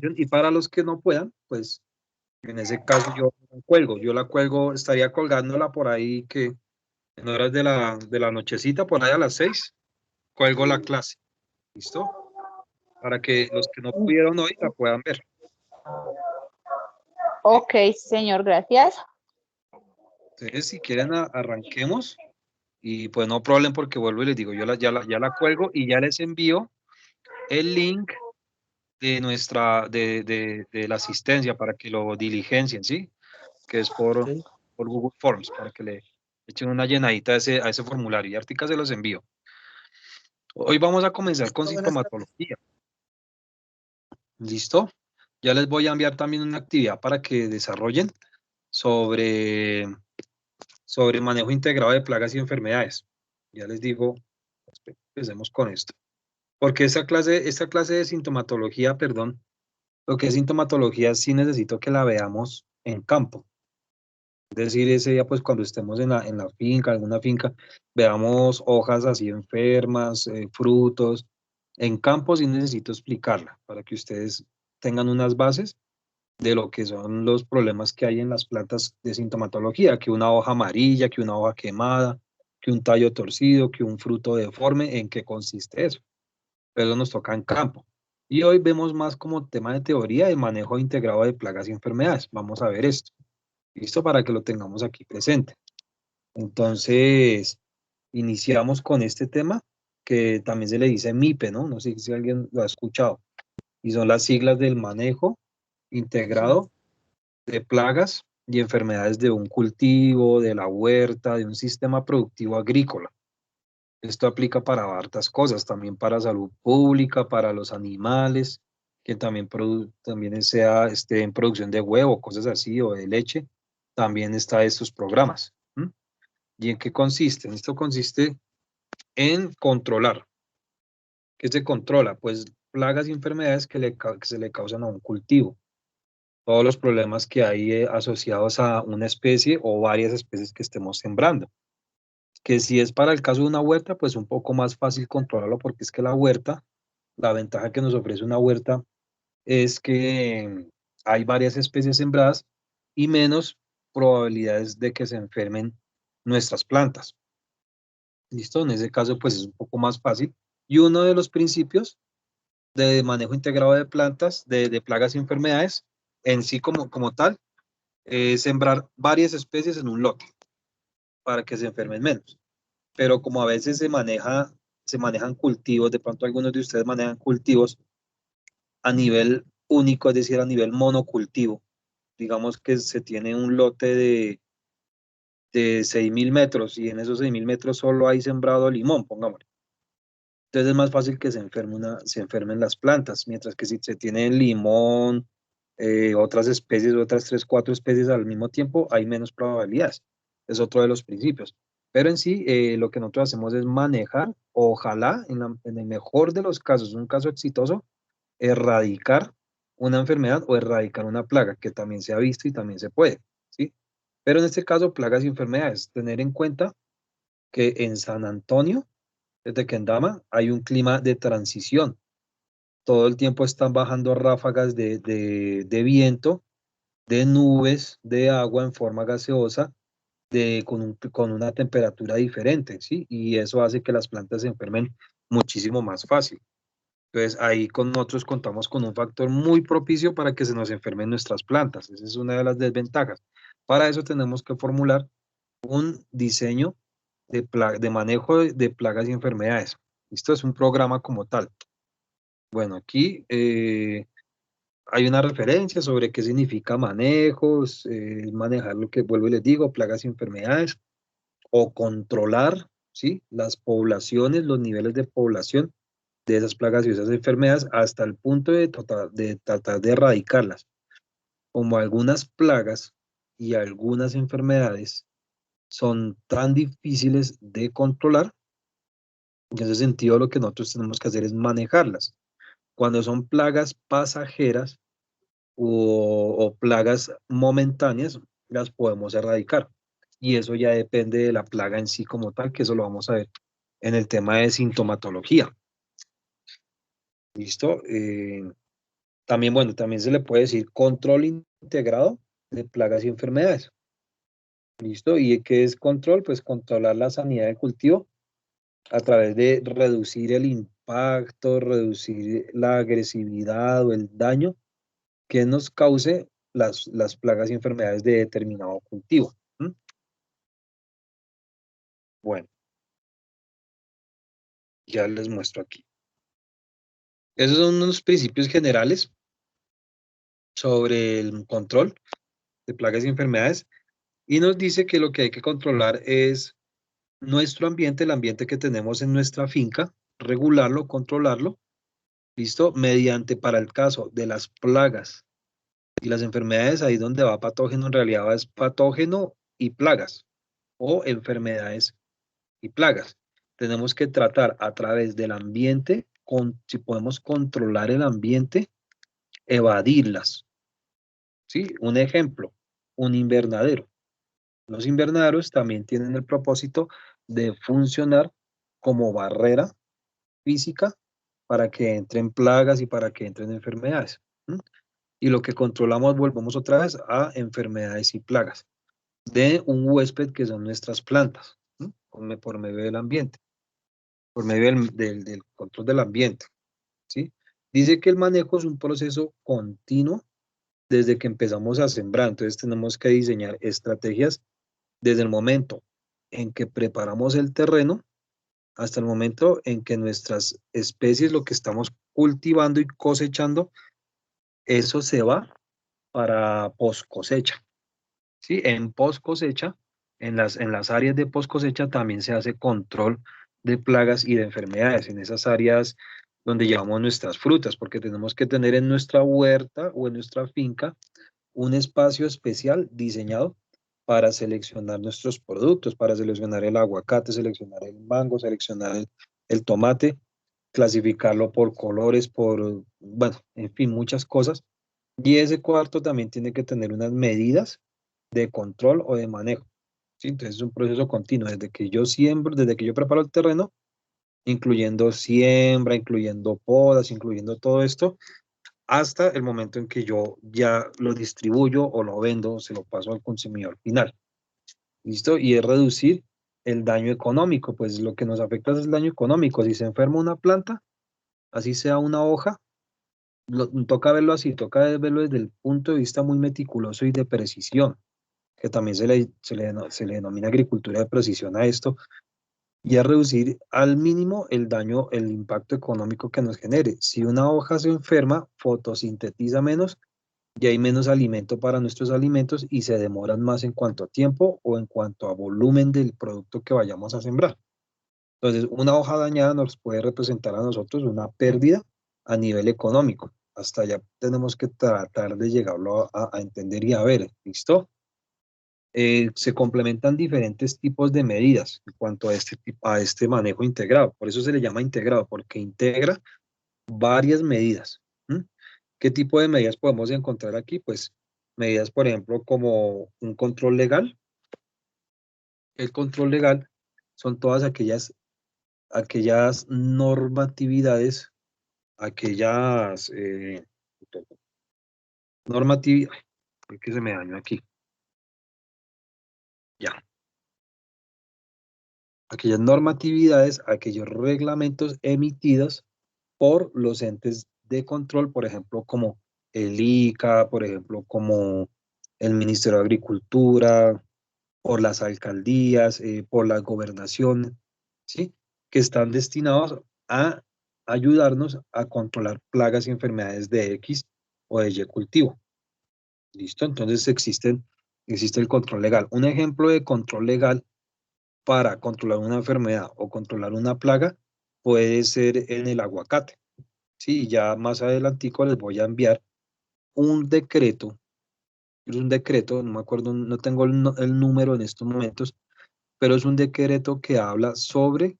y para los que no puedan, pues en ese caso yo la cuelgo, estaría colgándola por ahí que en horas de la nochecita, por ahí a las 6, cuelgo la clase, ¿listo? Para que los que no pudieron hoy la puedan ver. Ok, señor, gracias. Entonces, si quieren, arranquemos y pues no problem porque vuelvo y les digo, ya la cuelgo y ya les envío el link de de la asistencia para que lo diligencien, ¿sí? Que es Ok. por Google Forms, para que le echen una llenadita a ese formulario y ahorita se los envío. Hoy vamos a comenzar con Buenas tardes. sintomatología. ¿Listo? Ya les voy a enviar también una actividad para que desarrollen sobre, sobre manejo integrado de plagas y enfermedades. Ya les digo, empecemos con esto. Porque esta clase de sintomatología, perdón, lo que es sintomatología sí necesito que la veamos en campo. Es decir, ese día, pues cuando estemos en la finca, alguna finca, veamos hojas así enfermas, frutos. En campo sí necesito explicarla para que ustedes tengan unas bases de lo que son los problemas que hay en las plantas de sintomatología, que una hoja amarilla, que una hoja quemada, que un tallo torcido, que un fruto deforme, ¿en qué consiste eso? Pero nos toca en campo. Y hoy vemos más como tema de teoría de manejo integrado de plagas y enfermedades. Vamos a ver esto. Listo para que lo tengamos aquí presente. Entonces, iniciamos con este tema que también se le dice MIPE, ¿no? No sé si alguien lo ha escuchado. Y son las siglas del manejo integrado de plagas y enfermedades de un cultivo, de la huerta, de un sistema productivo agrícola. Esto aplica para hartas cosas, también para salud pública, para los animales, que también, también sea en producción de huevo, cosas así, o de leche, también está estos programas. ¿M? ¿Y en qué consiste? Esto consiste en controlar. ¿Qué se controla? Pues plagas y enfermedades que se le causan a un cultivo. Todos los problemas que hay asociados a una especie o varias especies que estemos sembrando. Que si es para el caso de una huerta, pues un poco más fácil controlarlo porque es que la huerta, la ventaja que nos ofrece una huerta es que hay varias especies sembradas y menos probabilidades de que se enfermen nuestras plantas. ¿Listo? En ese caso, pues es un poco más fácil. Y uno de los principios de manejo integrado de plantas, de plagas y enfermedades, en sí como tal, es sembrar varias especies en un lote para que se enfermen menos. Pero como a veces se manejan cultivos, de pronto algunos de ustedes manejan cultivos a nivel único, es decir, a nivel monocultivo. Digamos que se tiene un lote de 6.000 metros y en esos 6.000 metros solo hay sembrado limón, pongámosle. Entonces es más fácil que se enfermen las plantas, mientras que si se tiene limón, otras especies, otras 3, 4 especies al mismo tiempo, hay menos probabilidades. Es otro de los principios. Pero en sí, lo que nosotros hacemos es manejar, ojalá, en el mejor de los casos, un caso exitoso, erradicar una enfermedad o erradicar una plaga, que también se ha visto y también se puede, ¿sí? Pero en este caso, plagas y enfermedades, tener en cuenta que en San Antonio, desde Kendama, hay un clima de transición. Todo el tiempo están bajando ráfagas de viento, de nubes, de agua en forma gaseosa, con una temperatura diferente, ¿sí? Y eso hace que las plantas se enfermen muchísimo más fácil. Entonces, ahí con nosotros contamos con un factor muy propicio para que se nos enfermen nuestras plantas. Esa es una de las desventajas. Para eso tenemos que formular un diseño de manejo de plagas y enfermedades. Esto es un programa como tal. Bueno, aquí hay una referencia sobre qué significa manejos, manejar lo que vuelvo y les digo, plagas y enfermedades, o controlar, ¿sí? Las poblaciones, los niveles de población de esas plagas y esas enfermedades hasta el punto de tratar de erradicarlas. Como algunas plagas y algunas enfermedades son tan difíciles de controlar, en ese sentido lo que nosotros tenemos que hacer es manejarlas. Cuando son plagas pasajeras o plagas momentáneas, las podemos erradicar. Y eso ya depende de la plaga en sí como tal, que eso lo vamos a ver en el tema de sintomatología. ¿Listo? También, bueno, también se le puede decir control integrado de plagas y enfermedades. ¿Listo? ¿Y qué es control? Pues controlar la sanidad del cultivo a través de reducir el impacto, reducir la agresividad o el daño que nos cause las plagas y enfermedades de determinado cultivo. ¿Mm? Bueno, ya les muestro aquí. Esos son unos principios generales sobre el control de plagas y enfermedades y nos dice que lo que hay que controlar es nuestro ambiente, el ambiente que tenemos en nuestra finca, regularlo, controlarlo, ¿listo? Mediante, para el caso de las plagas y las enfermedades, ahí donde va patógeno, en realidad es patógeno y plagas, o enfermedades y plagas. Tenemos que tratar a través del ambiente, si podemos controlar el ambiente, evadirlas, ¿sí? Un ejemplo, un invernadero. Los invernaderos también tienen el propósito de funcionar como barrera física para que entren plagas y para que entren enfermedades. ¿Mm? Y lo que controlamos, volvemos otra vez a enfermedades y plagas de un huésped que son nuestras plantas, ¿no? Por medio del ambiente, por medio del control del ambiente, ¿sí? Dice que el manejo es un proceso continuo desde que empezamos a sembrar, entonces tenemos que diseñar estrategias desde el momento en que preparamos el terreno hasta el momento en que nuestras especies, lo que estamos cultivando y cosechando, eso se va para post cosecha. ¿Sí? En post cosecha, en las áreas de post cosecha también se hace control de plagas y de enfermedades, en esas áreas donde llevamos nuestras frutas, porque tenemos que tener en nuestra huerta o en nuestra finca un espacio especial diseñado para seleccionar nuestros productos, para seleccionar el aguacate, seleccionar el mango, seleccionar el tomate, clasificarlo por colores, bueno, en fin, muchas cosas. Y ese cuarto también tiene que tener unas medidas de control o de manejo. ¿Sí? Entonces es un proceso continuo, desde que yo siembro, desde que yo preparo el terreno, incluyendo siembra, incluyendo podas, incluyendo todo esto, hasta el momento en que yo ya lo distribuyo o lo vendo, se lo paso al consumidor final. ¿Listo? Y es reducir el daño económico, pues lo que nos afecta es el daño económico. Si se enferma una planta, así sea una hoja, toca verlo así, toca verlo desde el punto de vista muy meticuloso y de precisión, que también se le denomina agricultura de precisión a esto, y a reducir al mínimo el daño, el impacto económico que nos genere. Si una hoja se enferma, fotosintetiza menos y hay menos alimento para nuestros alimentos y se demoran más en cuanto a tiempo o en cuanto a volumen del producto que vayamos a sembrar. Entonces, una hoja dañada nos puede representar a nosotros una pérdida a nivel económico. Hasta allá tenemos que tratar de llegarlo a entender y a ver, ¿listo? Se complementan diferentes tipos de medidas en cuanto a este manejo integrado. Por eso se le llama integrado, porque integra varias medidas. ¿Mm? ¿Qué tipo de medidas podemos encontrar aquí? Pues medidas, por ejemplo, como un control legal. El control legal son todas aquellas normatividades, aquellas normatividades, que se me dañó aquí, ya, aquellas normatividades, aquellos reglamentos emitidos por los entes de control, por ejemplo, como el ICA, por ejemplo, como el Ministerio de Agricultura, por las alcaldías, por las gobernaciones, ¿sí? Que están destinados a ayudarnos a controlar plagas y enfermedades de X o de Y cultivo. ¿Listo? Entonces existe el control legal. Un ejemplo de control legal para controlar una enfermedad o controlar una plaga puede ser en el aguacate. Sí, ya más adelantico les voy a enviar un decreto, es un decreto, no me acuerdo, no tengo el número en estos momentos, pero es un decreto que habla sobre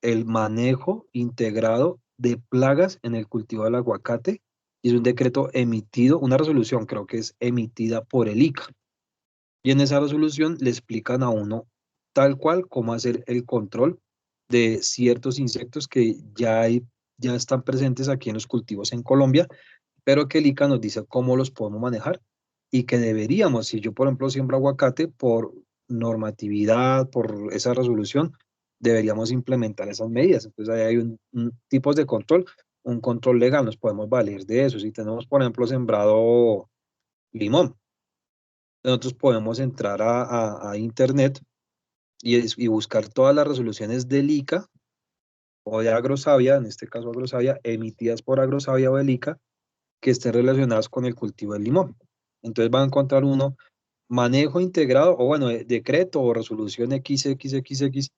el manejo integrado de plagas en el cultivo del aguacate y es un decreto emitido, una resolución creo que es emitida por el ICA. Y en esa resolución le explican a uno tal cual cómo hacer el control de ciertos insectos que ya están presentes aquí en los cultivos en Colombia, pero que el ICA nos dice cómo los podemos manejar y que deberíamos, si yo por ejemplo siembro aguacate, por normatividad, por esa resolución, deberíamos implementar esas medidas. Entonces ahí hay tipos de control, un control legal, nos podemos valer de eso. Si tenemos por ejemplo sembrado limón, nosotros podemos entrar a internet y buscar todas las resoluciones del ICA o de Agrosavia, en este caso Agrosavia, emitidas por Agrosavia o del ICA, que estén relacionadas con el cultivo del limón. Entonces van a encontrar uno manejo integrado, o bueno, decreto o resolución XXXX,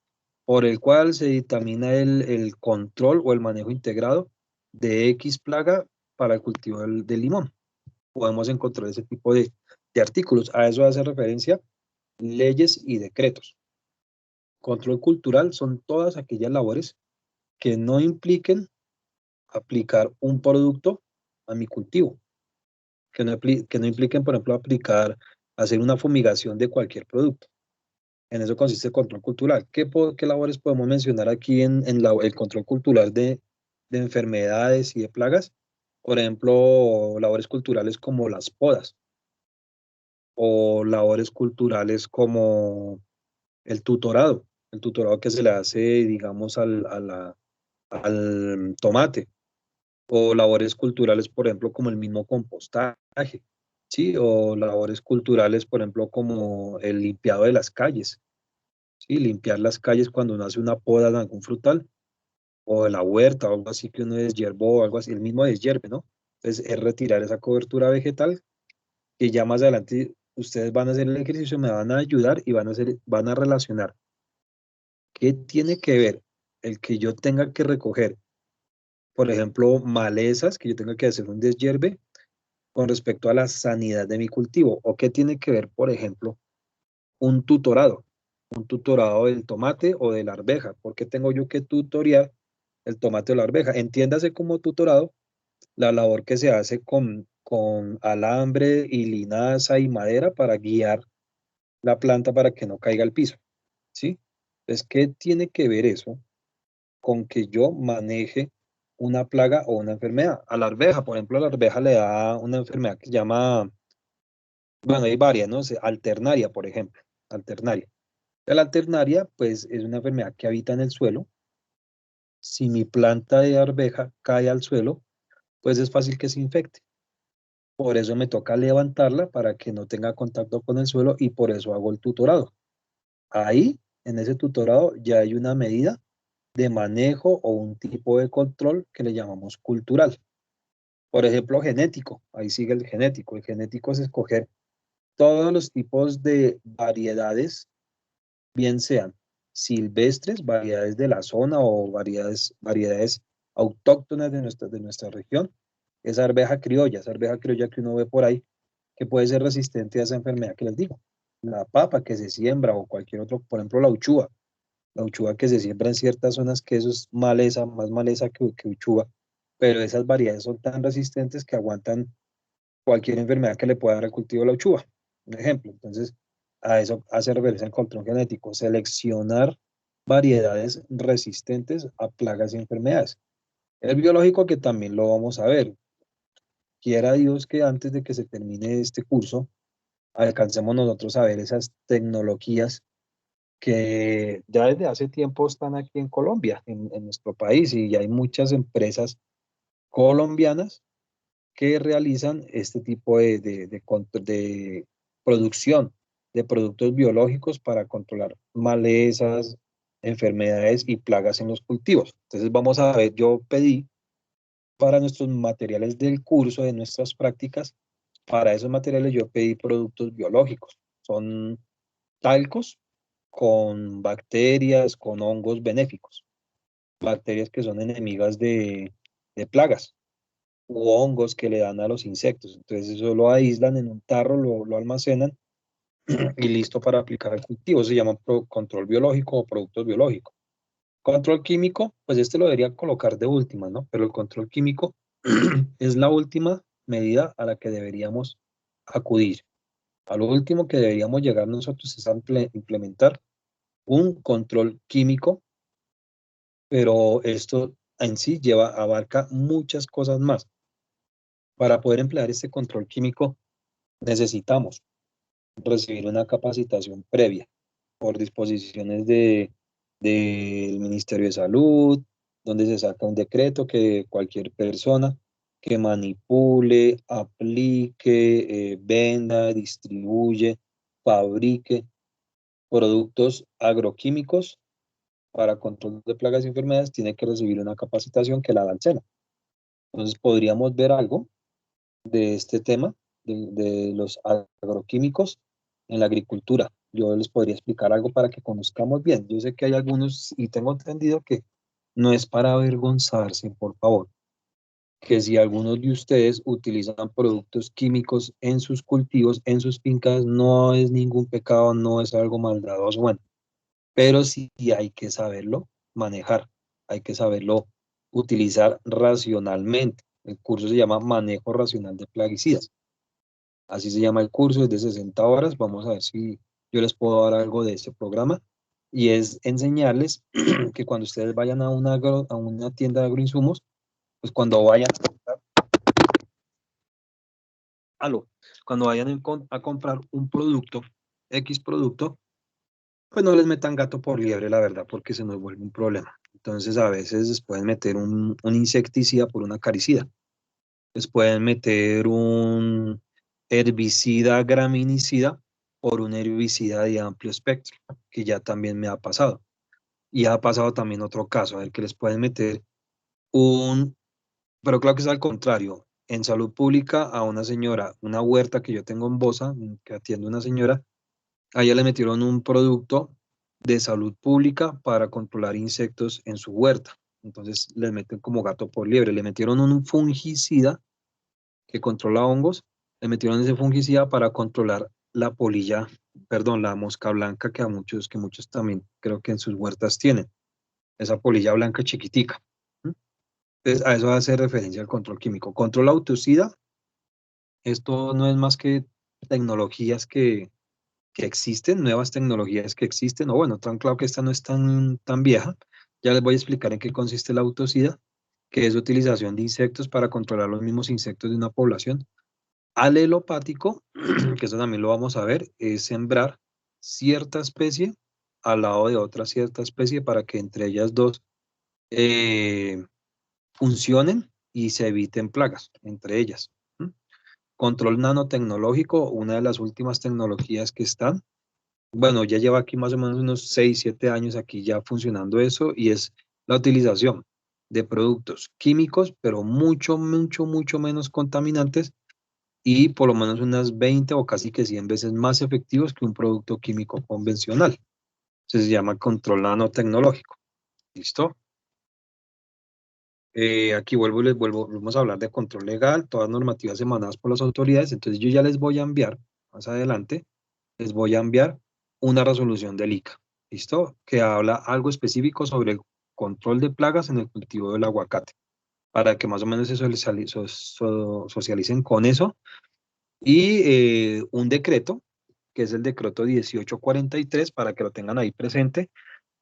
por el cual se dictamina el control o el manejo integrado de X plaga para el cultivo del limón. Podemos encontrar ese tipo de artículos. A eso hace referencia leyes y decretos. Control cultural son todas aquellas labores que no impliquen aplicar un producto a mi cultivo, que no impliquen, por ejemplo, hacer una fumigación de cualquier producto. En eso consiste el control cultural. ¿Qué labores podemos mencionar aquí en el control cultural de enfermedades y de plagas? Por ejemplo, labores culturales como las podas o labores culturales como el tutorado que se le hace, digamos, al tomate, o labores culturales, por ejemplo, como el mismo compostaje, ¿sí? O labores culturales, por ejemplo, como el limpiado de las calles, ¿sí? Limpiar las calles cuando uno hace una poda de algún frutal, o de la huerta, o algo así que uno deshiervó, o algo así, el mismo deshierve, ¿no? Entonces, es retirar esa cobertura vegetal, que ya más adelante ustedes van a hacer el ejercicio, me van a ayudar y van a relacionar qué tiene que ver el que yo tenga que recoger, por ejemplo, malezas, que yo tenga que hacer un deshierve con respecto a la sanidad de mi cultivo, o qué tiene que ver, por ejemplo, un tutorado, un tutorado del tomate o de la arveja. ¿Por qué tengo yo que tutorear el tomate o la arveja? Entiéndase como tutorado la labor que se hace con alambre y linaza y madera para guiar la planta para que no caiga al piso, ¿sí? Entonces, ¿qué tiene que ver eso con que yo maneje una plaga o una enfermedad? A la arveja, por ejemplo, a la arveja le da una enfermedad que se llama, bueno, hay varias, ¿no? Alternaria, por ejemplo, alternaria. La alternaria, pues, es una enfermedad que habita en el suelo. Si mi planta de arveja cae al suelo, pues es fácil que se infecte. Por eso me toca levantarla para que no tenga contacto con el suelo y por eso hago el tutorado. Ahí, en ese tutorado, ya hay una medida de manejo o un tipo de control que le llamamos cultural. Por ejemplo, genético. Ahí sigue el genético. El genético es escoger todos los tipos de variedades, bien sean silvestres, variedades de la zona o variedades autóctonas de nuestra región. Esa arveja criolla que uno ve por ahí, que puede ser resistente a esa enfermedad que les digo. La papa que se siembra o cualquier otro, por ejemplo, la uchuva que se siembra en ciertas zonas, que eso es maleza, más maleza que uchuva, pero esas variedades son tan resistentes que aguantan cualquier enfermedad que le pueda dar al cultivo de la uchuva. Un ejemplo, entonces, a eso hace referencia el control genético, seleccionar variedades resistentes a plagas y enfermedades. El biológico, que también lo vamos a ver. Quiera Dios que antes de que se termine este curso, alcancemos nosotros a ver esas tecnologías que ya desde hace tiempo están aquí en Colombia, en nuestro país, y hay muchas empresas colombianas que realizan este tipo de producción de productos biológicos para controlar malezas, enfermedades y plagas en los cultivos. Entonces vamos a ver, yo pedí para nuestros materiales del curso, de nuestras prácticas, para esos materiales yo pedí productos biológicos. Son talcos con bacterias, con hongos benéficos, bacterias que son enemigas de plagas u hongos que le dan a los insectos. Entonces eso lo aíslan en un tarro, lo almacenan y listo para aplicar al cultivo. Se llama control biológico o productos biológicos. Control químico, pues este lo debería colocar de última, ¿no? Pero el control químico es la última medida a la que deberíamos acudir. A lo último que deberíamos llegar nosotros es a implementar un control químico, pero esto en sí abarca muchas cosas más. Para poder emplear este control químico necesitamos recibir una capacitación previa por disposiciones del Ministerio de Salud, donde se saca un decreto que cualquier persona que manipule, aplique, venda, distribuye, fabrique productos agroquímicos para control de plagas y enfermedades tiene que recibir una capacitación que la da el SENA. Entonces podríamos ver algo de este tema, de los agroquímicos en la agricultura. Yo les podría explicar algo para que conozcamos bien. Yo sé que hay algunos, y tengo entendido que no es para avergonzarse, por favor, que si algunos de ustedes utilizan productos químicos en sus cultivos, en sus fincas, no es ningún pecado, no es algo maldadoso, bueno, pero sí hay que saberlo manejar, hay que saberlo utilizar racionalmente. El curso se llama Manejo Racional de Plaguicidas. Así se llama el curso, es de 60 horas. Vamos a ver si yo les puedo dar algo de este programa. Y es enseñarles que cuando ustedes vayan a a una tienda de agroinsumos, pues cuando vayan aló, cuando vayan a comprar un producto, X producto, pues no les metan gato por liebre, la verdad, porque se nos vuelve un problema. Entonces a veces les pueden meter un insecticida por una acaricida. Les pueden meter un herbicida graminicida por un herbicida de amplio espectro, que ya también me ha pasado. Y ha pasado también otro caso, en el que les pueden meter un, pero claro que es al contrario. En salud pública a una señora, una huerta que yo tengo en Bosa, que atiende una señora, a ella le metieron un producto de salud pública para controlar insectos en su huerta. Entonces les meten como gato por liebre. Le metieron un fungicida que controla hongos, le metieron ese fungicida para controlar la polilla, perdón, la mosca blanca que muchos también creo que en sus huertas tienen, esa polilla blanca chiquitica. ¿Mm? Entonces, a eso hace referencia el control químico. Control autocida, esto no es más que tecnologías que existen, nuevas tecnologías que existen, o bueno, tan claro que esta no es tan vieja. Ya les voy a explicar en qué consiste la autocida, que es utilización de insectos para controlar los mismos insectos de una población. Alelopático, que eso también lo vamos a ver, es sembrar cierta especie al lado de otra cierta especie para que entre ellas dos eh, funcionen y se eviten plagas entre ellas. ¿Mm? Control nanotecnológico, una de las últimas tecnologías que están. Bueno, ya lleva aquí más o menos unos 6 7 años aquí ya funcionando eso y es la utilización de productos químicos, pero mucho menos contaminantes y por lo menos unas 20 o casi que 100 veces más efectivos que un producto químico convencional. Se llama control nanotecnológico. ¿Listo? Aquí vuelvo y volvemos a hablar de control legal, todas normativas emanadas por las autoridades. Entonces yo ya les voy a enviar, más adelante, les voy a enviar una resolución del ICA. ¿Listo? Que habla algo específico sobre el control de plagas en el cultivo del aguacate, para que más o menos se socialicen con eso. Y un decreto, que es el decreto 1843, para que lo tengan ahí presente,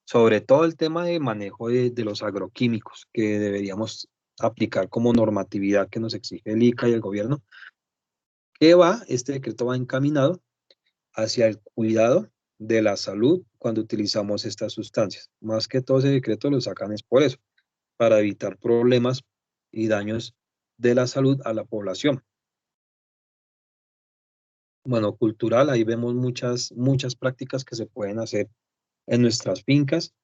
sobre todo el tema de manejo de los agroquímicos que deberíamos aplicar como normatividad que nos exige el ICA y el gobierno, este decreto va encaminado hacia el cuidado de la salud cuando utilizamos estas sustancias. Más que todo ese decreto lo sacan es por eso, para evitar problemas y daños de la salud a la población. Bueno, cultural, ahí vemos muchas prácticas que se pueden hacer en nuestras fincas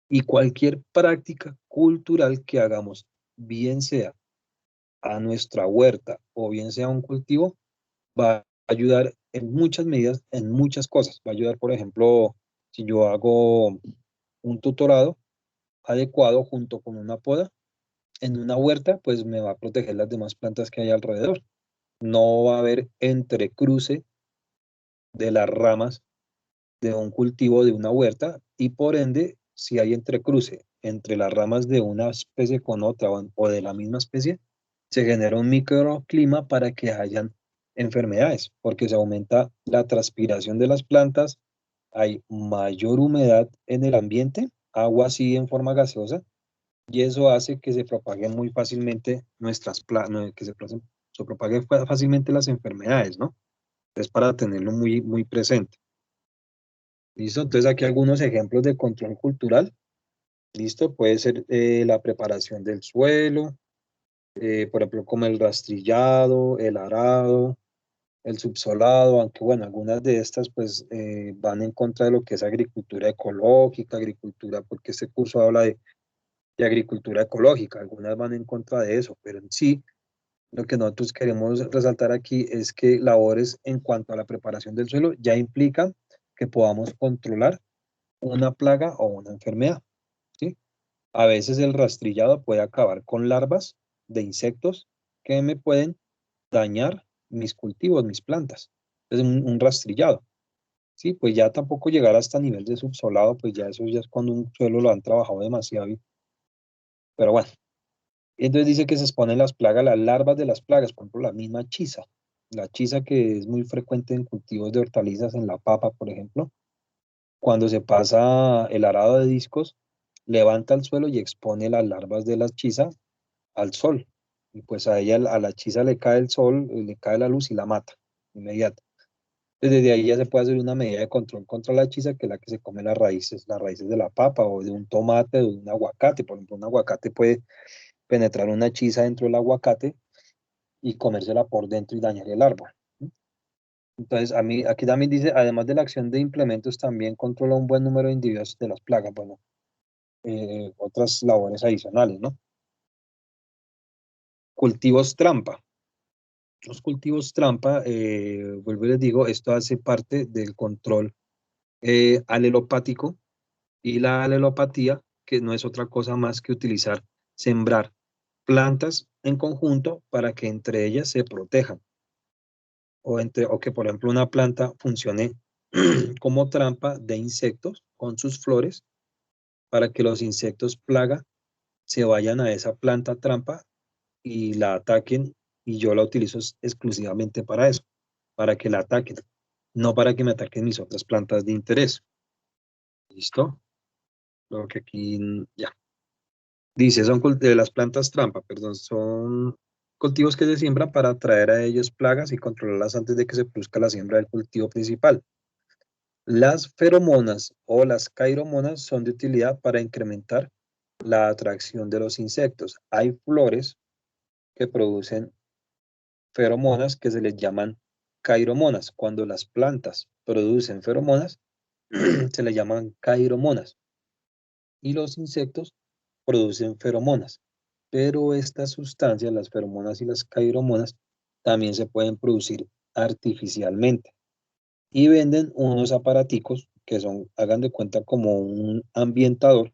y cualquier práctica cultural que hagamos, bien sea a nuestra huerta o bien sea un cultivo, va a ayudar en muchas medidas, en muchas cosas. Va a ayudar, por ejemplo, si yo hago un tutorado adecuado junto con una poda en una huerta, pues me va a proteger las demás plantas que hay alrededor. No va a haber entrecruce de las ramas de un cultivo de una huerta y por ende, si hay entrecruce entre las ramas de una especie con otra o de la misma especie, se genera un microclima para que hayan enfermedades, porque se aumenta la transpiración de las plantas, hay mayor humedad en el ambiente, agua así en forma gaseosa, y eso hace que se propaguen muy fácilmente que se se propaguen fácilmente las enfermedades, ¿no? Es para tenerlo muy, muy presente. ¿Listo? Entonces aquí algunos ejemplos de control cultural. ¿Listo? Puede ser la preparación del suelo, por ejemplo, como el rastrillado, el arado, el subsolado, aunque bueno, algunas de estas pues van en contra de lo que es agricultura ecológica, agricultura, porque este curso habla de agricultura ecológica, algunas van en contra de eso, pero en sí, lo que nosotros queremos resaltar aquí es que labores en cuanto a la preparación del suelo ya implican que podamos controlar una plaga o una enfermedad, ¿sí? A veces el rastrillado puede acabar con larvas de insectos que me pueden dañar mis cultivos, mis plantas. Es un rastrillado. Sí, pues ya tampoco llegar hasta nivel de subsolado, pues ya eso ya es cuando un suelo lo han trabajado demasiado. Pero bueno, entonces dice que se exponen las plagas, las larvas de las plagas, por ejemplo, la misma chisa. La chisa que es muy frecuente en cultivos de hortalizas, en la papa, por ejemplo, cuando se pasa el arado de discos, levanta el suelo y expone las larvas de la chisa al sol. Y pues a ella, a la chisa le cae el sol, le cae la luz y la mata inmediato. Desde ahí ya se puede hacer una medida de control contra la chisa, que es la que se come las raíces de la papa o de un tomate o de un aguacate. Por ejemplo, un aguacate puede penetrar una chisa dentro del aguacate y comérsela por dentro y dañar el árbol. Entonces, a mí, aquí también dice, además de la acción de implementos, también controla un buen número de individuos de las plagas. Bueno, otras labores adicionales, ¿no? Cultivos trampa. Los cultivos trampa, vuelvo y les digo, esto hace parte del control alelopático y la alelopatía, que no es otra cosa más que utilizar, sembrar plantas en conjunto para que entre ellas se protejan. O que, por ejemplo, una planta funcione como trampa de insectos con sus flores para que los insectos plaga se vayan a esa planta trampa y la ataquen, y yo la utilizo exclusivamente para eso, para que la ataquen, no para que me ataquen mis otras plantas de interés. ¿Listo? Lo que aquí ya. Dice, son de las plantas trampa, perdón, son cultivos que se siembran para atraer a ellos plagas y controlarlas antes de que se produzca la siembra del cultivo principal. Las feromonas o las cairomonas son de utilidad para incrementar la atracción de los insectos. Hay flores que producen feromonas que se les llaman cairomonas. Cuando las plantas producen feromonas, se les llaman cairomonas. Y los insectos producen feromonas. Pero estas sustancias, las feromonas y las cairomonas, también se pueden producir artificialmente. Y venden unos aparaticos que son, hagan de cuenta, como un ambientador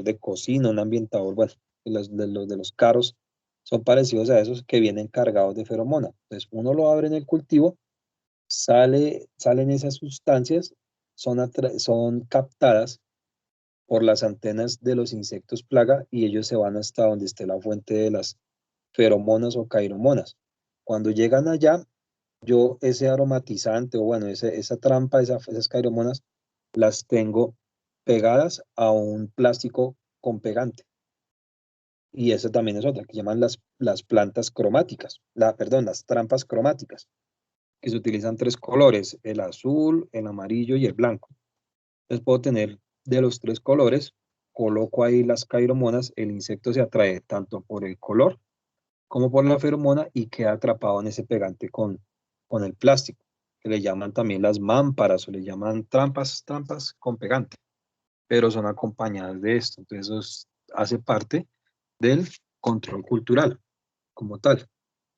de cocina, un ambientador, bueno, de los carros, son parecidos a esos que vienen cargados de feromona. Entonces, uno lo abre en el cultivo, salen esas sustancias, son captadas por las antenas de los insectos plaga y ellos se van hasta donde esté la fuente de las feromonas o cairomonas. Cuando llegan allá, yo ese aromatizante o bueno, esa trampa, esas cairomonas, las tengo pegadas a un plástico con pegante. Y esa también es otra, que llaman las plantas cromáticas, perdón, las trampas cromáticas, que se utilizan tres colores, el azul, el amarillo y el blanco. Entonces puedo tener de los tres colores, coloco ahí las cairomonas, el insecto se atrae tanto por el color como por la feromona y queda atrapado en ese pegante con el plástico, que le llaman también las mámparas o le llaman trampas con pegante, pero son acompañadas de esto. Entonces eso hace parte del control cultural como tal.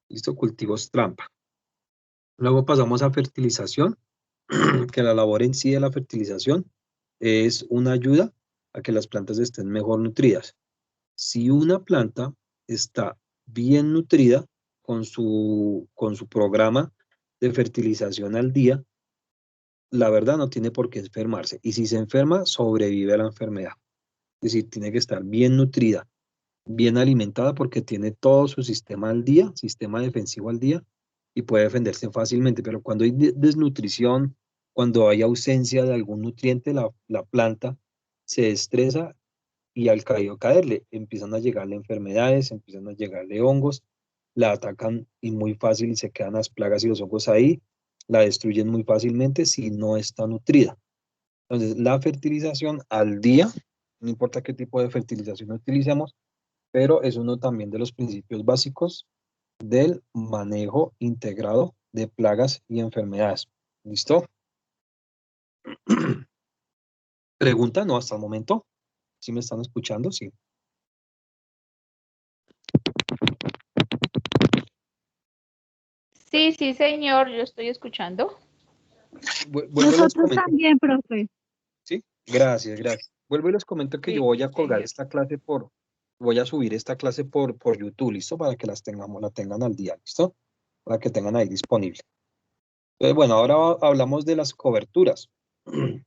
¿Listo? Cultivos trampa. Luego pasamos a fertilización, que la labor en sí de la fertilización es una ayuda a que las plantas estén mejor nutridas. Si una planta está bien nutrida con su programa de fertilización al día, la verdad no tiene por qué enfermarse. Y si se enferma, sobrevive a la enfermedad. Es decir, tiene que estar bien nutrida, bien alimentada porque tiene todo su sistema al día, sistema defensivo al día, y puede defenderse fácilmente. Pero cuando hay desnutrición, cuando hay ausencia de algún nutriente, la planta se estresa y al caerle empiezan a llegarle enfermedades, empiezan a llegarle hongos, la atacan y muy fácil y se quedan las plagas y los hongos ahí, la destruyen muy fácilmente si no está nutrida. Entonces, la fertilización al día, no importa qué tipo de fertilización utilicemos, pero es uno también de los principios básicos del manejo integrado de plagas y enfermedades. ¿Listo? Pregunta, no, hasta el momento. ¿Sí me están escuchando? Sí. Sí, sí, señor, yo estoy escuchando. Vuelvo y les Nosotros comento. también, profe. Sí, gracias, gracias. Vuelvo y les comento que yo Sí, voy a colgar señor. esta clase voy a subir esta clase por YouTube, ¿listo? Para que la tengan al día, ¿listo? Para que tengan ahí disponible. Entonces, bueno, ahora hablamos de las coberturas,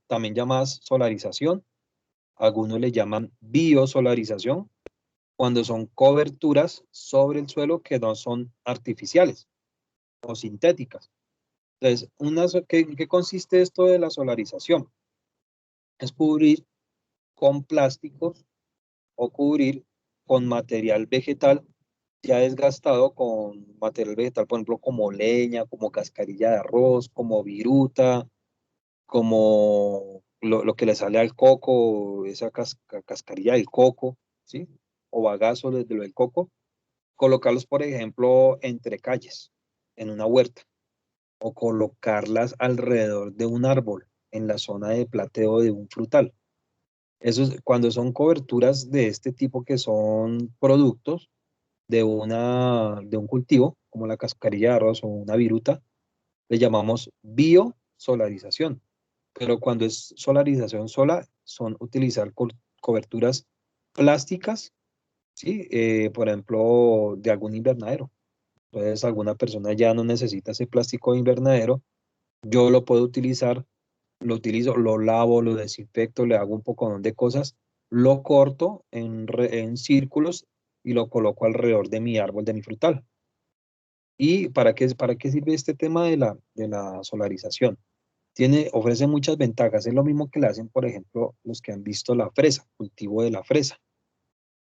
también llamadas solarización. Algunos le llaman biosolarización, cuando son coberturas sobre el suelo que no son artificiales o sintéticas. Entonces, ¿qué consiste esto de la solarización? Es cubrir con plásticos o cubrir con material vegetal ya desgastado, con material vegetal, por ejemplo, como leña, como cascarilla de arroz, como viruta, como lo que le sale al coco, esa cascarilla del coco, ¿sí? O bagazo desde lo del coco, colocarlos, por ejemplo, entre calles, en una huerta, o colocarlas alrededor de un árbol, en la zona de plateo de un frutal. Cuando son coberturas de este tipo que son productos de un cultivo, como la cascarilla de arroz o una viruta, le llamamos biosolarización. Pero cuando es solarización sola, son utilizar coberturas plásticas, ¿sí? Por ejemplo, de algún invernadero. Entonces, alguna persona ya no necesita ese plástico de invernadero, yo lo puedo utilizar, lo utilizo, lo lavo, lo desinfecto, le hago un poco de cosas, lo corto en círculos y lo coloco alrededor de mi árbol, de mi frutal. ¿Y para qué sirve este tema de la solarización? Ofrece muchas ventajas. Es lo mismo que le hacen, por ejemplo, los que han visto la fresa, cultivo de la fresa.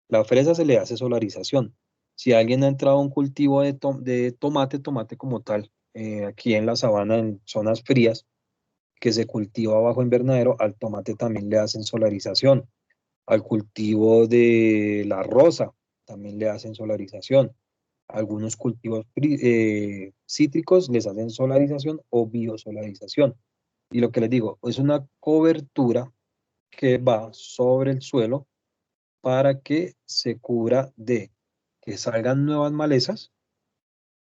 La fresa se le hace solarización. Si alguien ha entrado a un cultivo de tomate como tal, aquí en la sabana, en zonas frías, que se cultiva bajo invernadero, al tomate también le hacen solarización. Al cultivo de la rosa también le hacen solarización. Algunos cultivos cítricos les hacen solarización o biosolarización. Y lo que les digo, es una cobertura que va sobre el suelo para que se cubra de que salgan nuevas malezas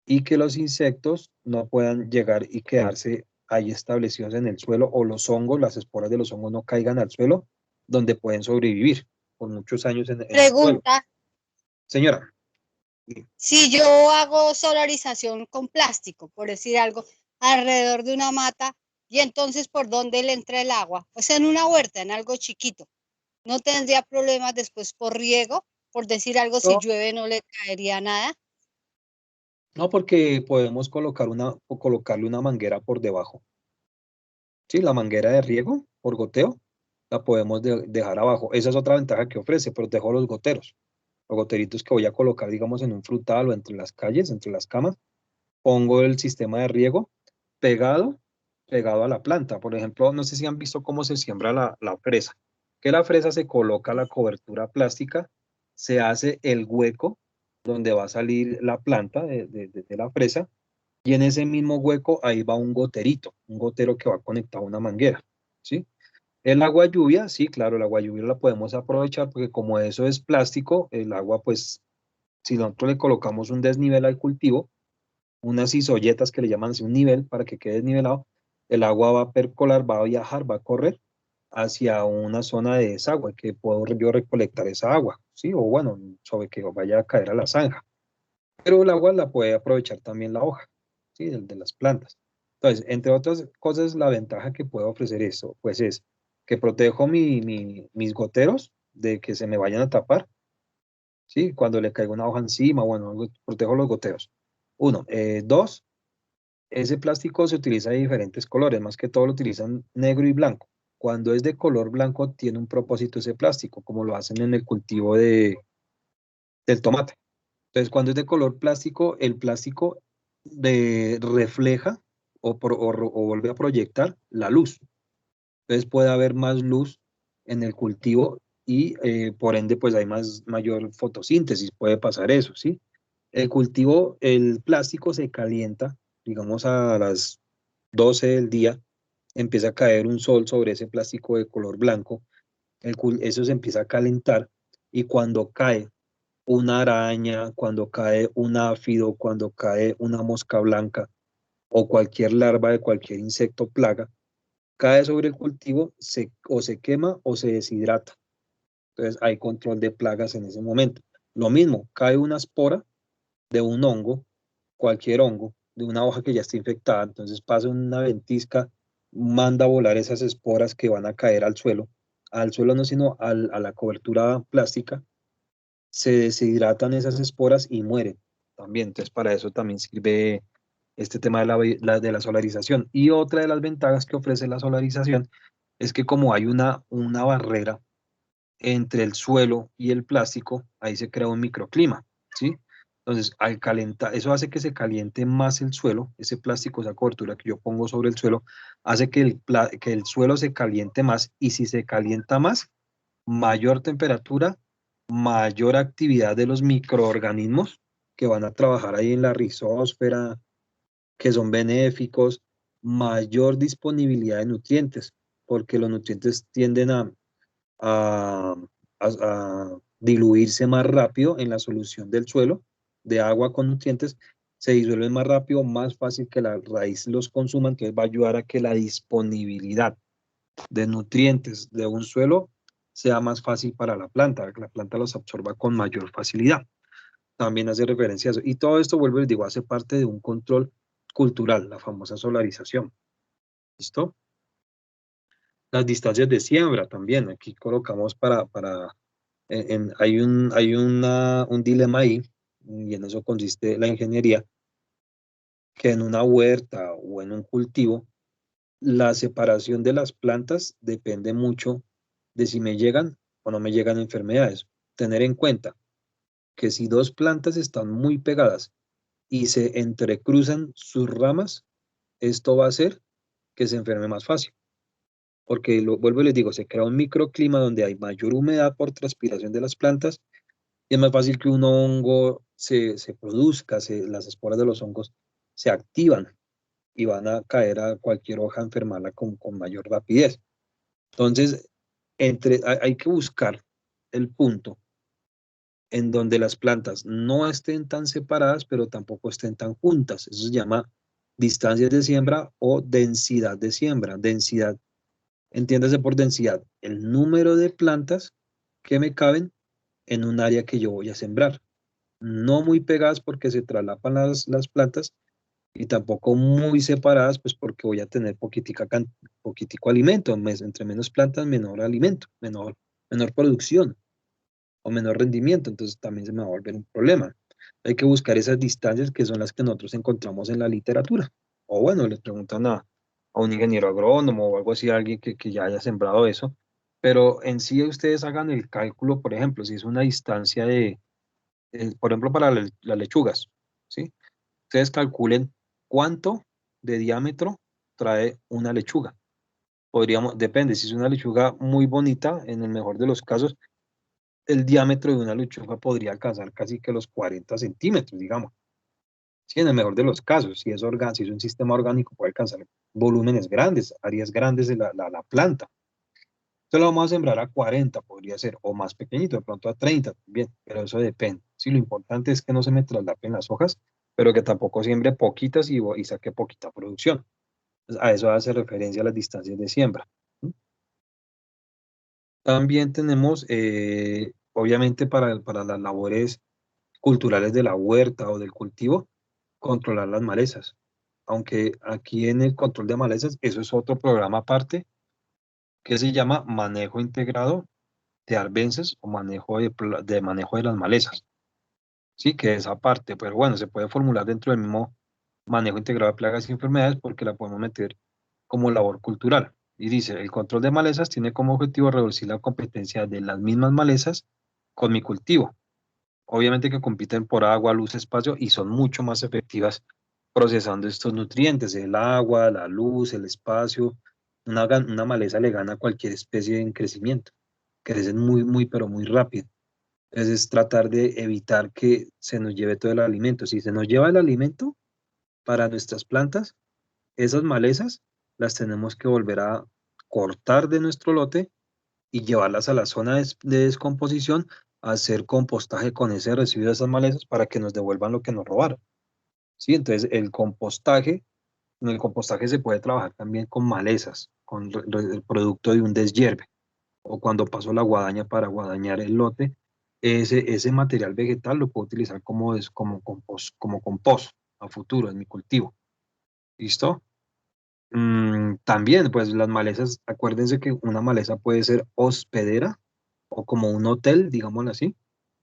y que los insectos no puedan llegar y quedarse ahí establecidos en el suelo, o los hongos, las esporas de los hongos no caigan al suelo, donde pueden sobrevivir por muchos años en el suelo. Pregunta, Señora, si yo hago solarización con plástico, por decir algo, alrededor de una mata, y entonces por dónde le entra el agua, pues en una huerta, en algo chiquito, no tendría problemas después por riego, por decir algo, si no, llueve no le caería nada. no, porque podemos colocarle una manguera por debajo. Sí, la manguera de riego por goteo la podemos dejar abajo. Esa es otra ventaja que ofrece, protejo los goteros. Los goteritos que voy a colocar, digamos, en un frutal o entre las calles, entre las camas, pongo el sistema de riego pegado, pegado a la planta. Por ejemplo, no sé si han visto cómo se siembra la fresa. Que la fresa se coloca la cobertura plástica, se hace el hueco donde va a salir la planta de la fresa, y en ese mismo hueco ahí va un gotero que va conectado a una manguera, ¿sí? El agua lluvia, sí, claro, el agua lluvia la podemos aprovechar porque como eso es plástico, el agua, pues, si nosotros le colocamos un desnivel al cultivo, unas isolletas que le llaman así un nivel para que quede desnivelado, el agua va a percolar, va a viajar, va a correr hacia una zona de desagüe que puedo yo recolectar esa agua, ¿sí? O bueno, sobre que vaya a caer a la zanja. Pero el agua la puede aprovechar también la hoja, ¿sí? De las plantas. Entonces, entre otras cosas, la ventaja que puede ofrecer esto, pues es que protejo mis goteros de que se me vayan a tapar, ¿sí? Cuando le caiga una hoja encima, bueno, protejo los goteros. Uno. Dos, ese plástico se utiliza de diferentes colores, más que todo lo utilizan negro y blanco. Cuando es de color blanco, tiene un propósito ese plástico, como lo hacen en el cultivo del tomate. Entonces, cuando es de color plástico, el plástico refleja o vuelve a proyectar la luz. Entonces puede haber más luz en el cultivo y por ende pues hay mayor fotosíntesis, puede pasar eso, ¿sí? El cultivo, el plástico se calienta, digamos a las 12 del día, empieza a caer un sol sobre ese plástico de color blanco, eso se empieza a calentar y cuando cae una araña, cuando cae un áfido, cuando cae una mosca blanca o cualquier larva de cualquier insecto plaga, cae sobre el cultivo, o se quema o se deshidrata. Entonces hay control de plagas en ese momento. Lo mismo, cae una espora de un hongo, cualquier hongo, de una hoja que ya está infectada, entonces pasa una ventisca, manda a volar esas esporas que van a caer al suelo no, sino a la cobertura plástica, se deshidratan esas esporas y mueren también. Entonces para eso también sirve este tema de la solarización. Y otra de las ventajas que ofrece la solarización es que como hay una barrera entre el suelo y el plástico, ahí se crea un microclima, ¿sí? Entonces, al calentar, eso hace que se caliente más el suelo, ese plástico, esa cobertura que yo pongo sobre el suelo, hace que que el suelo se caliente más y si se calienta más, mayor temperatura, mayor actividad de los microorganismos que van a trabajar ahí en la rizósfera, que son benéficos, mayor disponibilidad de nutrientes, porque los nutrientes tienden a, a diluirse más rápido en la solución del suelo, de agua con nutrientes, se disuelven más rápido, más fácil que la raíz los consuma, entonces va a ayudar a que la disponibilidad de nutrientes de un suelo sea más fácil para la planta, que la planta los absorba con mayor facilidad. También hace referencia a eso. Y todo esto, vuelvo y les digo, hace parte de un control cultural, la famosa solarización. ¿Listo? Las distancias de siembra también. Aquí colocamos hay un dilema ahí, y en eso consiste la ingeniería, que en una huerta o en un cultivo, la separación de las plantas depende mucho de si me llegan o no me llegan enfermedades. Tener en cuenta que si dos plantas están muy pegadas y se entrecruzan sus ramas, esto va a hacer que se enferme más fácil. Porque vuelvo y les digo, se crea un microclima donde hay mayor humedad por transpiración de las plantas y es más fácil que un hongo se produzca, las esporas de los hongos se activan y van a caer a cualquier hoja a enfermarla con mayor rapidez. Entonces, hay que buscar el punto en donde las plantas no estén tan separadas, pero tampoco estén tan juntas. Eso se llama distancias de siembra o densidad de siembra. Densidad, entiéndase por densidad, el número de plantas que me caben en un área que yo voy a sembrar. No muy pegadas porque se traslapan las plantas y tampoco muy separadas, pues porque voy a tener poquitico alimento. Entre menos plantas, menor alimento, menor producción o menor rendimiento, entonces también se me va a volver un problema. Hay que buscar esas distancias que son las que nosotros encontramos en la literatura. O bueno, les preguntan a un ingeniero agrónomo o algo así, a alguien que ya haya sembrado eso. Pero en sí ustedes hagan el cálculo, por ejemplo, si es una distancia por ejemplo, para las lechugas, ¿sí? Ustedes calculen cuánto de diámetro trae una lechuga. Depende, si es una lechuga muy bonita, en el mejor de los casos, el diámetro de una lechuga podría alcanzar casi que los 40 centímetros, digamos. Sí, en el mejor de los casos, si es un sistema orgánico, puede alcanzar volúmenes grandes, áreas grandes de la planta. Entonces lo vamos a sembrar a 40, podría ser, o más pequeñito, de pronto a 30 también, pero eso depende. Sí, lo importante es que no se me traslapen las hojas, pero que tampoco siembre poquitas y saque poquita producción. Entonces, a eso hace referencia a las distancias de siembra. ¿Mm? También tenemos, obviamente, para las labores culturales de la huerta o del cultivo, controlar las malezas. Aunque aquí en el control de malezas, eso es otro programa aparte que se llama manejo integrado de arbences o manejo de las malezas. Sí, que es aparte, pero bueno, se puede formular dentro del mismo manejo integrado de plagas y enfermedades porque la podemos meter como labor cultural. Y dice, el control de malezas tiene como objetivo reducir la competencia de las mismas malezas con mi cultivo. obviamente que compiten por agua, luz, espacio y son mucho más efectivas procesando estos nutrientes, el agua, la luz, el espacio. Una maleza le gana a cualquier especie en crecimiento, crecen muy, pero muy rápido. Entonces es tratar de evitar que se nos lleve todo el alimento. Si se nos lleva el alimento para nuestras plantas, esas malezas las tenemos que volver a cortar de nuestro lote y llevarlas a la zona de descomposición a hacer compostaje con ese residuo de esas malezas para que nos devuelvan lo que nos robaron. ¿Sí? Entonces, en el compostaje se puede trabajar también con malezas, con el producto de un deshierve, o cuando paso la guadaña para guadañar el lote, ese material vegetal lo puedo utilizar como compost a futuro en mi cultivo. ¿Listo? También, pues las malezas, acuérdense que una maleza puede ser hospedera o como un hotel, digámoslo así,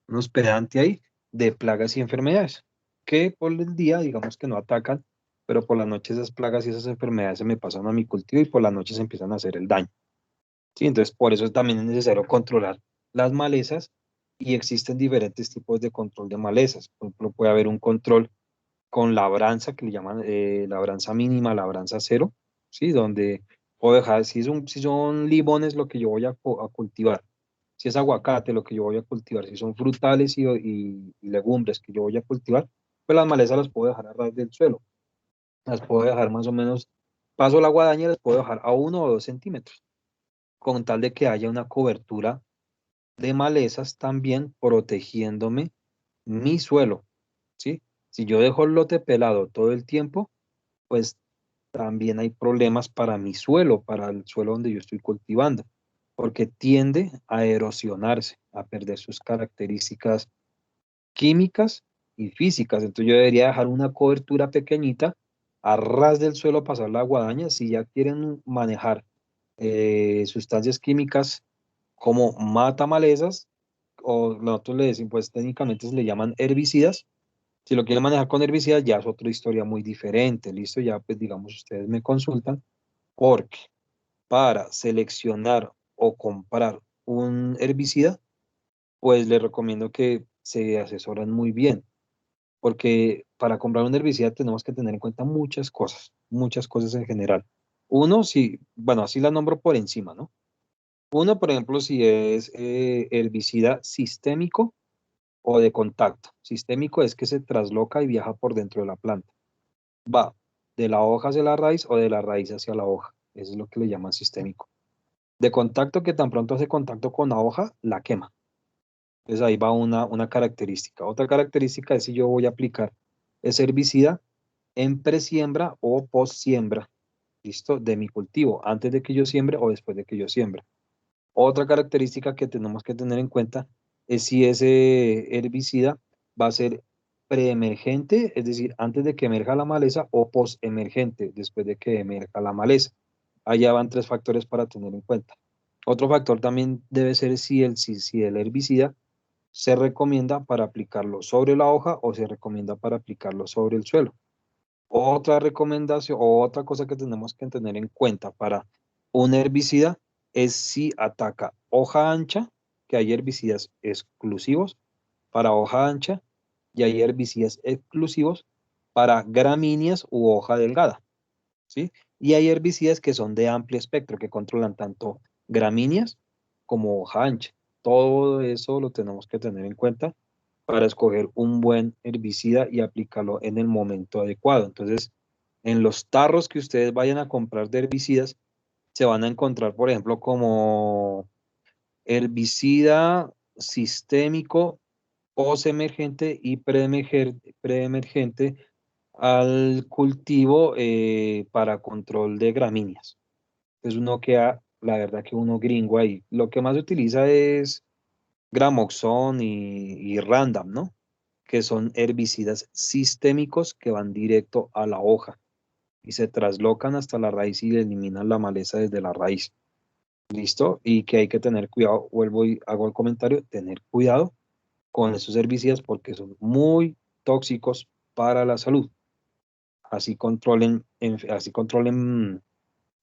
un hospedante ahí de plagas y enfermedades, que por el día, digamos que no atacan, pero por la noche esas plagas y esas enfermedades se me pasan a mi cultivo y por la noche se empiezan a hacer el daño. ¿Sí? Entonces, por eso también es necesario controlar las malezas y existen diferentes tipos de control de malezas. Por ejemplo, puede haber un control con labranza, que le llaman labranza mínima, labranza cero, ¿sí? Donde puedo dejar, si son limones lo que yo voy a cultivar, si es aguacate lo que yo voy a cultivar, si son frutales y legumbres que yo voy a cultivar, pues las malezas las puedo dejar a ras del suelo, las puedo dejar más o menos, paso la guadaña, las puedo dejar a 1 o 2 centímetros, con tal de que haya una cobertura de malezas también protegiéndome mi suelo, ¿sí? Si yo dejo el lote pelado todo el tiempo, pues también hay problemas para mi suelo, para el suelo donde yo estoy cultivando, porque tiende a erosionarse, a perder sus características químicas y físicas. Entonces yo debería dejar una cobertura pequeñita a ras del suelo, pasar la guadaña. Si ya quieren manejar sustancias químicas como mata malezas, o nosotros le decimos, pues técnicamente se le llaman herbicidas. Si lo quieren manejar con herbicidas, ya es otra historia muy diferente, ¿listo? Ya, pues, digamos, ustedes me consultan, porque para seleccionar o comprar un herbicida, pues les recomiendo que se asesoren muy bien, porque para comprar un herbicida tenemos que tener en cuenta muchas cosas en general. Uno, si, bueno, así la nombro por encima, ¿no? Uno, por ejemplo, si es herbicida sistémico o de contacto. Sistémico es que se trasloca y viaja por dentro de la planta. Va de la hoja hacia la raíz o de la raíz hacia la hoja. Eso es lo que le llaman sistémico. De contacto, que tan pronto hace contacto con la hoja, la quema. Entonces ahí va una característica. Otra característica es si yo voy a aplicar ese herbicida en presiembra o postsiembra, ¿listo? De mi cultivo, antes de que yo siembre o después de que yo siembre. Otra característica que tenemos que tener en cuenta es si ese herbicida va a ser preemergente, es decir, antes de que emerja la maleza, o postemergente, después de que emerja la maleza. Allá van 3 factores para tener en cuenta. Otro factor también debe ser si el herbicida se recomienda para aplicarlo sobre la hoja o se recomienda para aplicarlo sobre el suelo. Otra recomendación o otra cosa que tenemos que tener en cuenta para un herbicida es si ataca hoja ancha, que hay herbicidas exclusivos para hoja ancha y hay herbicidas exclusivos para gramíneas u hoja delgada, ¿sí? Y hay herbicidas que son de amplio espectro, que controlan tanto gramíneas como hoja ancha. Todo eso lo tenemos que tener en cuenta para escoger un buen herbicida y aplicarlo en el momento adecuado. Entonces, en los tarros que ustedes vayan a comprar de herbicidas, se van a encontrar, por ejemplo, como herbicida sistémico, postemergente y preemergente al cultivo para control de gramíneas. Entonces uno queda, la verdad que uno gringo ahí. Lo que más se utiliza es Gramoxone y Random, ¿no? Que son herbicidas sistémicos que van directo a la hoja y se traslocan hasta la raíz y eliminan la maleza desde la raíz. ¿Listo? Y que hay que tener cuidado, vuelvo y hago el comentario, tener cuidado con esos herbicidas porque son muy tóxicos para la salud. Así controlen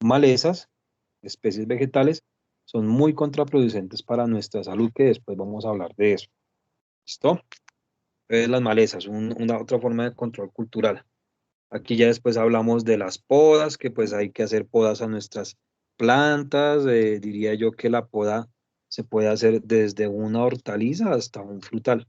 malezas, especies vegetales, son muy contraproducentes para nuestra salud, que después vamos a hablar de eso. ¿Listo? las malezas, una otra forma de control cultural. Aquí ya después hablamos de las podas, que pues hay que hacer podas a nuestras plantas. Diría yo que la poda se puede hacer desde una hortaliza hasta un frutal.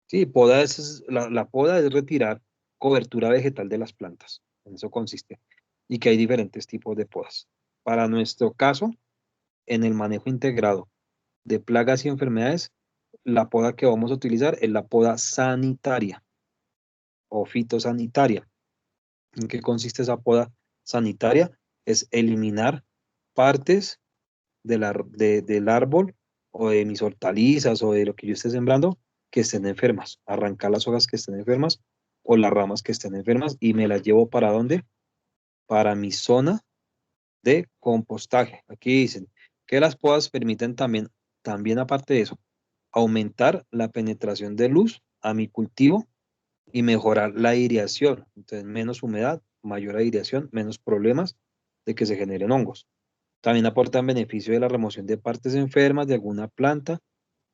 Sí, la poda es retirar cobertura vegetal de las plantas. En eso consiste. Y que hay diferentes tipos de podas. Para nuestro caso, en el manejo integrado de plagas y enfermedades, la poda que vamos a utilizar es la poda sanitaria o fitosanitaria. ¿En qué consiste esa poda sanitaria? Es eliminar partes del árbol o de mis hortalizas o de lo que yo esté sembrando que estén enfermas. Arrancar las hojas que estén enfermas o las ramas que estén enfermas y me las llevo ¿para dónde? Para mi zona de compostaje. Aquí dicen que las podas permiten también aparte de eso, aumentar la penetración de luz a mi cultivo y mejorar la aireación. Entonces, menos humedad, mayor aireación, menos problemas de que se generen hongos. También aportan beneficio de la remoción de partes enfermas de alguna planta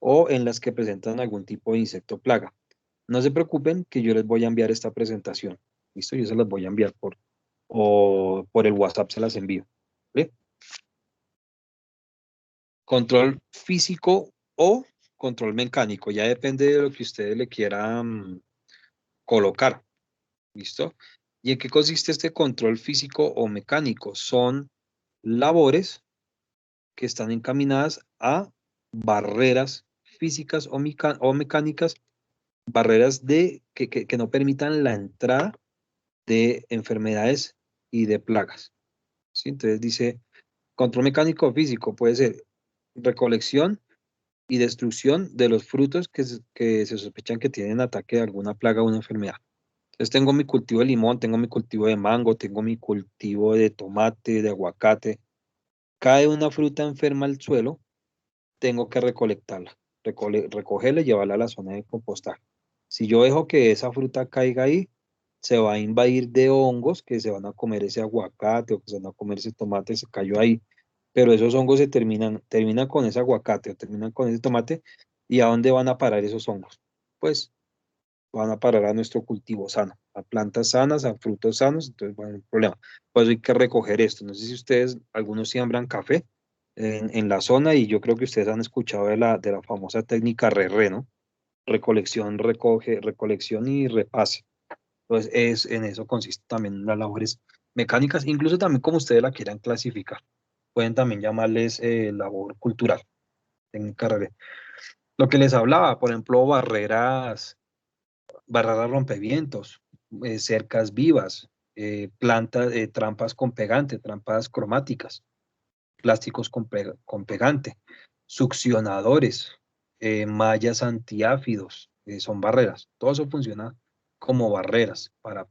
o en las que presentan algún tipo de insecto plaga. No se preocupen que yo les voy a enviar esta presentación. ¿Listo? Yo se las voy a enviar o por el WhatsApp se las envío. ¿Vale? Control físico o control mecánico. Ya depende de lo que ustedes le quieran colocar. ¿Listo? ¿Y en qué consiste este control físico o mecánico? Son labores que están encaminadas a barreras físicas o mecánicas, barreras que no permitan la entrada de enfermedades y de plagas. ¿Sí? Entonces dice, control mecánico o físico puede ser recolección y destrucción de los frutos que se sospechan que tienen ataque de alguna plaga o una enfermedad. Entonces tengo mi cultivo de limón, tengo mi cultivo de mango, tengo mi cultivo de tomate, de aguacate. Cae una fruta enferma al suelo, tengo que recolectarla, recogerla y llevarla a la zona de compostaje. Si yo dejo que esa fruta caiga ahí, se va a invadir de hongos que se van a comer ese aguacate o que se van a comer ese tomate, se cayó ahí. Pero esos hongos terminan con ese aguacate o terminan con ese tomate. ¿Y a dónde van a parar esos hongos? Pues van a parar a nuestro cultivo sano, a plantas sanas, a frutos sanos, entonces va a haber un problema. Por eso hay que recoger esto. No sé si ustedes, algunos siembran café en la zona y yo creo que ustedes han escuchado de la famosa técnica RRE, ¿no? Recolección, recolección y repase. Entonces, en eso consiste también las labores mecánicas, incluso también como ustedes la quieran clasificar. Pueden también llamarles labor cultural, técnica RRE. Lo que les hablaba, por ejemplo, barreras rompevientos, cercas vivas, plantas, trampas con pegante, trampas cromáticas, plásticos con pegante, succionadores, mallas antiáfidos, son barreras. Todo eso funciona como barreras para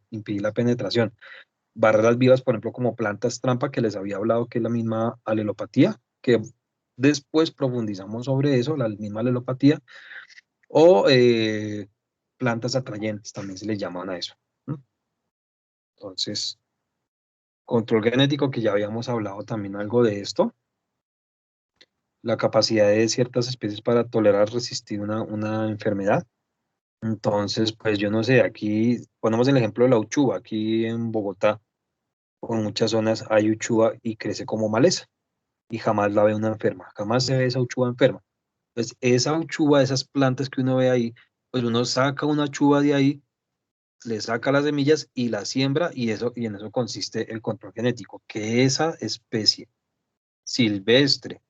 impedir la penetración. Barreras vivas, por ejemplo, como plantas trampa, que les había hablado que es la misma alelopatía, que después profundizamos sobre eso, la misma alelopatía, o plantas atrayentes, también se les llaman a eso. ¿No? Entonces, control genético, que ya habíamos hablado también algo de esto, la capacidad de ciertas especies para tolerar, resistir una enfermedad. Entonces, pues yo no sé, aquí ponemos el ejemplo de la uchuva, aquí en Bogotá, o en muchas zonas hay uchuva y crece como maleza, y jamás la ve una enferma, jamás se ve esa uchuva enferma. Pues esa uchuva, esas plantas que uno ve ahí, pues uno saca una uchuva de ahí, le saca las semillas y la siembra y en eso consiste el control genético, que esa especie silvestre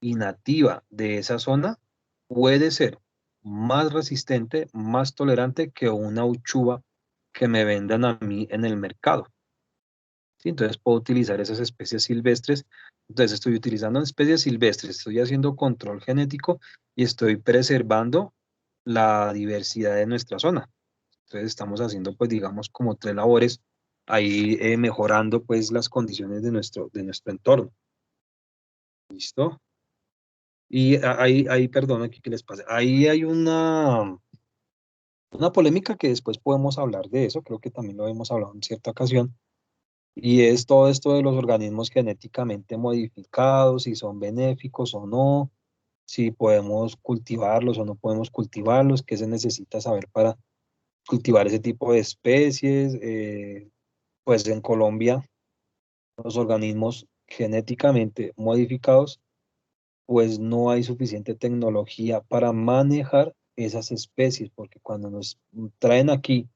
y nativa de esa zona puede ser más resistente, más tolerante que una uchuva que me vendan a mí en el mercado. ¿Sí? Entonces puedo utilizar esas especies silvestres. Entonces estoy utilizando especies silvestres, estoy haciendo control genético y estoy preservando la diversidad de nuestra zona. Entonces estamos haciendo, pues, digamos, como tres labores ahí mejorando, pues, las condiciones de nuestro entorno. ¿Listo? Y ahí, perdón, aquí que les pase. Ahí hay una polémica que después podemos hablar de eso, creo que también lo hemos hablado en cierta ocasión, y es todo esto de los organismos genéticamente modificados, si son benéficos o no, si podemos cultivarlos o no podemos cultivarlos, qué se necesita saber para cultivar ese tipo de especies. Pues en Colombia los organismos genéticamente modificados, pues no hay suficiente tecnología para manejar esas especies, porque cuando nos traen aquí,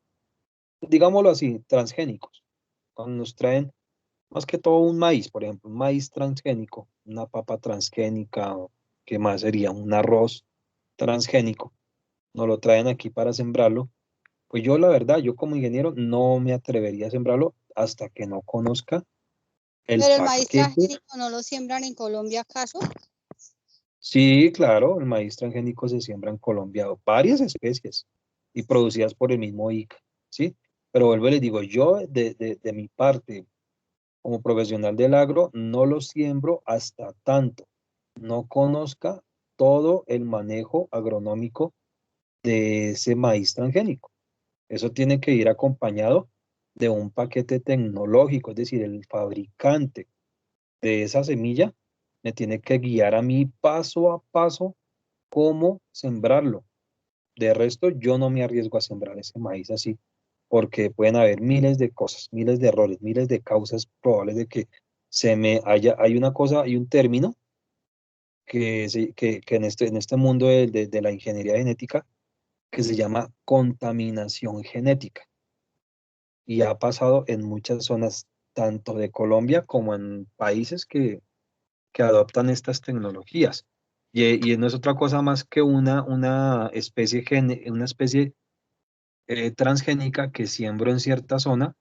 digámoslo así, transgénicos, cuando nos traen más que todo un maíz, por ejemplo, un maíz transgénico, una papa transgénica, o ¿qué más sería? Un arroz transgénico, nos lo traen aquí para sembrarlo. Pues yo la verdad, yo como ingeniero no me atrevería a sembrarlo hasta que no conozca el Pero el maíz paquete. transgénico no lo siembran en Colombia, ¿acaso? Sí, claro, el maíz transgénico se siembra en Colombia, varias especies y producidas por el mismo ICA, ¿sí? Pero vuelvo y les digo, yo de mi parte, como profesional del agro, no lo siembro hasta tanto no conozca todo el manejo agronómico de ese maíz transgénico. Eso tiene que ir acompañado de un paquete tecnológico, es decir, el fabricante de esa semilla me tiene que guiar a mí paso a paso cómo sembrarlo. De resto, yo no me arriesgo a sembrar ese maíz así, porque pueden haber miles de cosas, miles de errores, miles de causas probables de que hay una cosa, hay un término que en este mundo de la ingeniería genética que se llama contaminación genética y ha pasado en muchas zonas, tanto de Colombia como en países que adoptan estas tecnologías. Y no es otra cosa más que una especie, una especie transgénica que siembro en cierta zona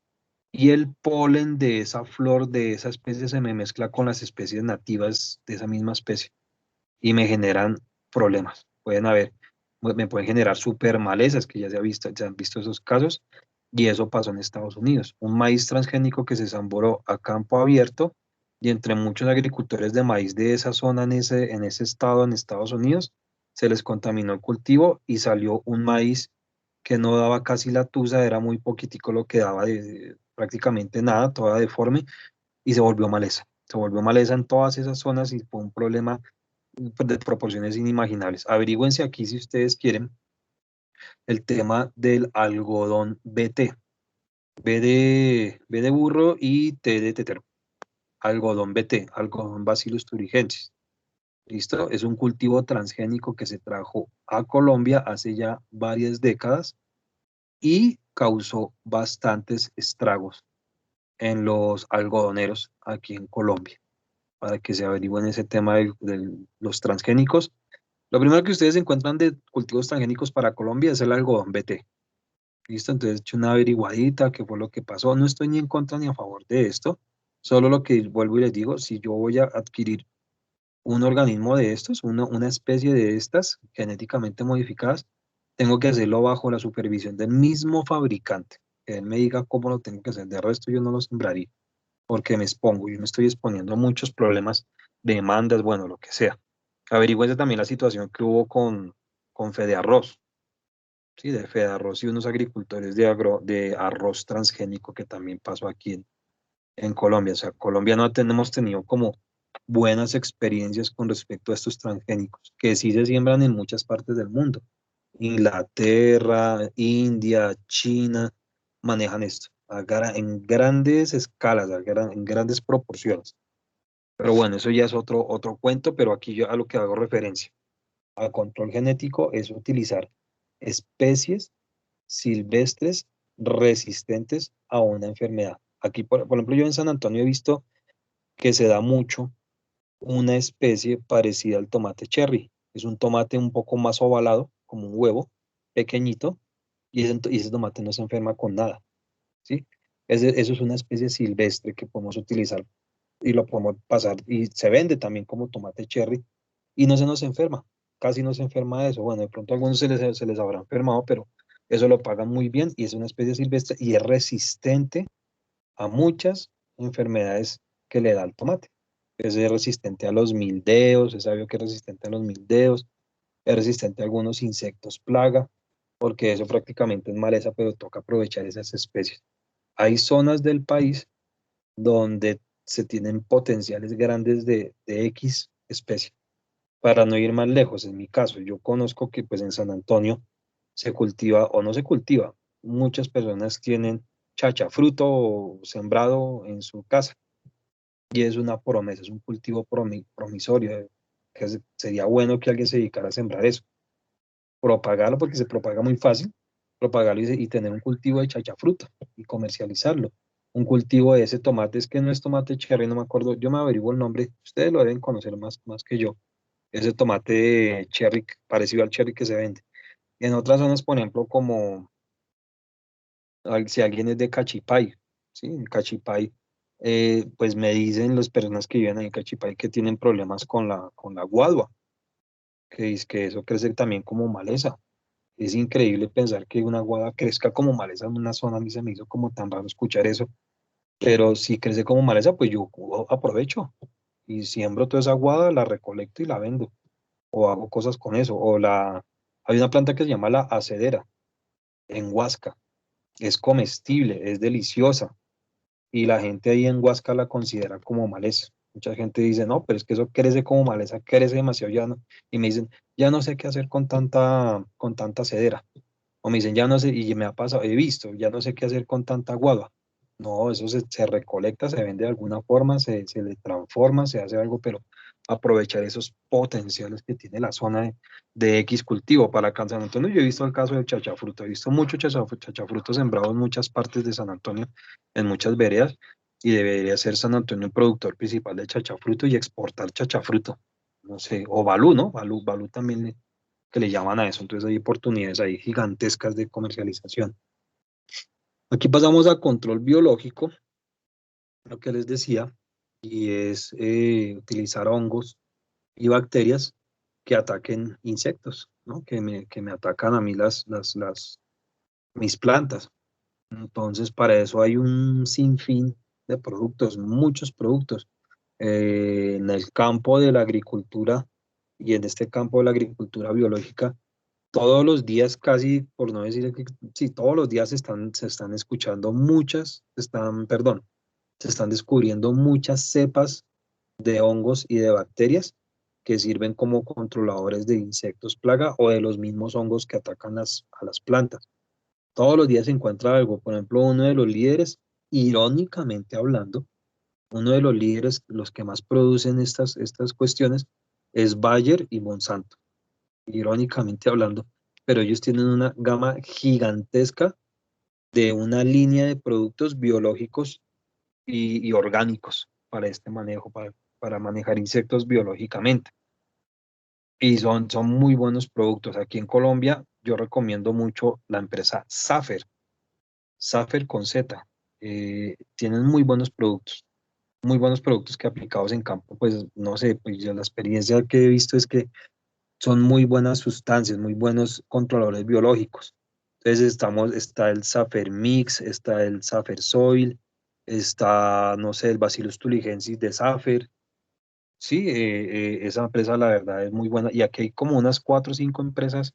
y el polen de esa flor de esa especie se me mezcla con las especies nativas de esa misma especie y me generan problemas. Me pueden generar super malezas, que ya se han visto esos casos, y eso pasó en Estados Unidos. Un maíz transgénico que se sembró a campo abierto y entre muchos agricultores de maíz de esa zona en ese estado en Estados Unidos, se les contaminó el cultivo y salió un maíz que no daba casi la tusa, era muy poquitico lo que daba prácticamente nada, toda deforme, y se volvió maleza. Se volvió maleza en todas esas zonas y fue un problema pues, de proporciones inimaginables. Averígüense aquí si ustedes quieren el tema del algodón BT. B de burro y T de tetero. Algodón BT, algodón Bacillus thuringiensis. ¿Listo? Es un cultivo transgénico que se trajo a Colombia hace ya varias décadas y causó bastantes estragos en los algodoneros aquí en Colombia. Para que se averigüen ese tema de los transgénicos. Lo primero que ustedes encuentran de cultivos transgénicos para Colombia es el algodón BT. ¿Listo? Entonces, he hecho una averiguadita, qué fue lo que pasó. No estoy ni en contra ni a favor de esto. Solo lo que vuelvo y les digo, si yo voy a adquirir un organismo de estos, una especie de estas genéticamente modificadas, tengo que hacerlo bajo la supervisión del mismo fabricante. Que él me diga cómo lo tengo que hacer. De resto, yo no lo sembraría porque me expongo. Yo me estoy exponiendo a muchos problemas, demandas, bueno, lo que sea. Averigüense también la situación que hubo con Fedearroz, ¿sí? De Fedearroz y unos agricultores de arroz transgénico que también pasó aquí en Colombia. O sea, Colombia no hemos tenido como buenas experiencias con respecto a estos transgénicos, que sí se siembran en muchas partes del mundo. Inglaterra, India, China, manejan esto en grandes escalas, en grandes proporciones. Pero bueno, eso ya es otro cuento, pero aquí yo a lo que hago referencia a control genético es utilizar especies silvestres resistentes a una enfermedad. Aquí, por ejemplo, yo en San Antonio he visto que se da mucho una especie parecida al tomate cherry. Es un tomate un poco más ovalado, como un huevo, pequeñito, y ese tomate no se enferma con nada, ¿sí? Eso es una especie silvestre que podemos utilizar y lo podemos pasar y se vende también como tomate cherry y no se nos enferma, casi no se enferma de eso. Bueno, de pronto a algunos se les habrá enfermado, pero eso lo pagan muy bien y es una especie silvestre y es resistente a muchas enfermedades que le da el tomate. Es resistente a los mildeos, es sabido que es resistente a los mildeos, es resistente a algunos insectos plaga, porque eso prácticamente es maleza, pero toca aprovechar esas especies. Hay zonas del país donde se tienen potenciales grandes de X especie. Para no ir más lejos, en mi caso, yo conozco que pues en San Antonio se cultiva o no se cultiva. Muchas personas tienen chachafruto sembrado en su casa y es una promesa, es un cultivo promisorio, que sería bueno que alguien se dedicara a sembrar eso, propagarlo porque se propaga muy fácil, propagarlo y tener un cultivo de chachafruto y comercializarlo. Un cultivo de ese tomate, es que no es tomate cherry, no me acuerdo, yo me averiguo el nombre, ustedes lo deben conocer más que yo, ese tomate cherry, parecido al cherry que se vende. En otras zonas, por ejemplo, como si alguien es de Cachipay, ¿sí? En Cachipay, pues me dicen las personas que viven ahí en Cachipay que tienen problemas con la guadua, que es que eso crece también como maleza. Es increíble pensar que una guada crezca como maleza en una zona, a mí se me hizo como tan raro escuchar eso, pero si crece como maleza, pues yo aprovecho y siembro toda esa guada, la recolecto y la vendo, o hago cosas con eso, hay una planta que se llama la acedera, en Huasca, es comestible, es deliciosa, y la gente ahí en Huasca la considera como maleza. Mucha gente dice, no, pero es que eso crece como maleza, crece demasiado ya no. Y me dicen, ya no sé qué hacer con tanta cedera. O me dicen, ya no sé, y me ha pasado, he visto, ya no sé qué hacer con tanta guava. No, eso se recolecta, se vende de alguna forma, se le transforma, se hace algo, pero aprovechar esos potenciales que tiene la zona de X cultivo para acá en San Antonio. Yo he visto el caso del chachafruto, he visto mucho chachafruto sembrado en muchas partes de San Antonio, en muchas veredas, y debería ser San Antonio el productor principal de chachafruto y exportar chachafruto. No sé, o Balú, ¿no? Balú también que le llaman a eso. Entonces hay oportunidades ahí gigantescas de comercialización. Aquí pasamos a control biológico, lo que les decía, y es utilizar hongos y bacterias que ataquen insectos, ¿no? Que me atacan a mí mis plantas. Entonces, para eso hay un sinfín de productos, muchos productos. En el campo de la agricultura y en este campo de la agricultura biológica, todos los días, casi por no decir que sí, todos los días se están escuchando perdón, se están descubriendo muchas cepas de hongos y de bacterias que sirven como controladores de insectos plaga o de los mismos hongos que atacan a las plantas. Todos los días se encuentra algo. Por ejemplo, uno de los líderes, irónicamente hablando, uno de los líderes, los que más producen estas cuestiones, es Bayer y Monsanto, irónicamente hablando, pero ellos tienen una gama gigantesca de una línea de productos biológicos y orgánicos para este manejo, para manejar insectos biológicamente. Y son muy buenos productos. Aquí en Colombia yo recomiendo mucho la empresa Safer con Z. Tienen muy buenos productos que aplicados en campo, pues no sé, pues yo la experiencia que he visto es que son muy buenas sustancias, muy buenos controladores biológicos. Entonces está el Safer Mix, está el Safer Soil, está, no sé, el Bacillus thuringiensis de Safer. Sí, esa empresa la verdad es muy buena y aquí hay como unas 4 o 5 empresas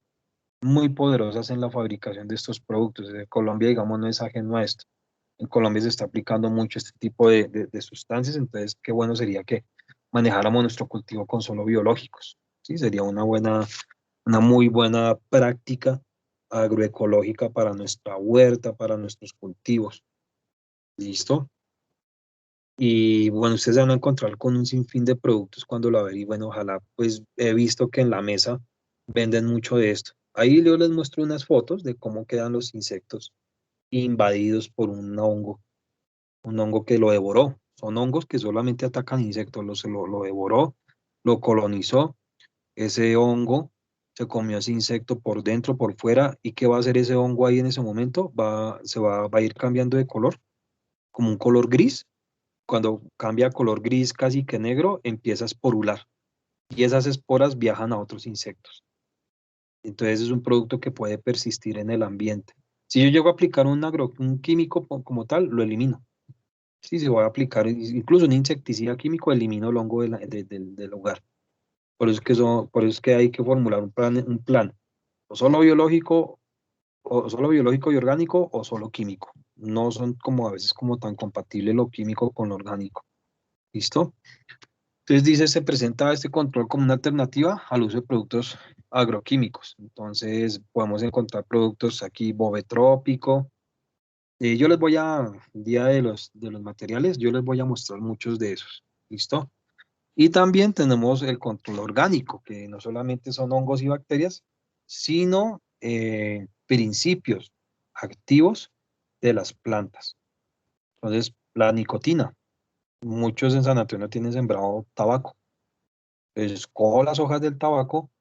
muy poderosas en la fabricación de estos productos. Colombia, digamos, no es ajeno a esto. En Colombia se está aplicando mucho este tipo de sustancias, entonces qué bueno sería que manejáramos nuestro cultivo con solo biológicos. Sí, sería una muy buena práctica agroecológica para nuestra huerta, para nuestros cultivos. ¿Listo? Y bueno, ustedes se van a encontrar con un sinfín de productos cuando lo averigüen. Ojalá, pues he visto que en la mesa venden mucho de esto. Ahí yo les muestro unas fotos de cómo quedan los insectos invadidos por un hongo que lo devoró. Son hongos que solamente atacan insectos, lo devoró, lo colonizó. Ese hongo se comió ese insecto por dentro, por fuera. ¿Y qué va a hacer ese hongo ahí en ese momento? Va a ir cambiando de color, como un color gris. Cuando cambia a color gris casi que negro, empieza a esporular. Y esas esporas viajan a otros insectos. Entonces es un producto que puede persistir en el ambiente. Si yo llego a aplicar un químico como tal, lo elimino. Sí, se va a aplicar incluso un insecticida químico, elimino el hongo del hogar. Por eso es que hay que formular un plan, o solo biológico, o solo biológico y orgánico, o solo químico. No son como a veces como tan compatibles lo químico con lo orgánico. ¿Listo? Entonces dice, se presenta este control como una alternativa al uso de productos agroquímicos. Entonces podemos encontrar productos aquí, bovetrópico. Yo les voy a, el día de los materiales, yo les voy a mostrar muchos de esos. ¿Listo? Y también tenemos el control orgánico, que no solamente son hongos y bacterias, sino principios activos de las plantas. Entonces, la nicotina. Muchos en San Antonio tienen sembrado tabaco. Entonces, cojo las hojas del tabaco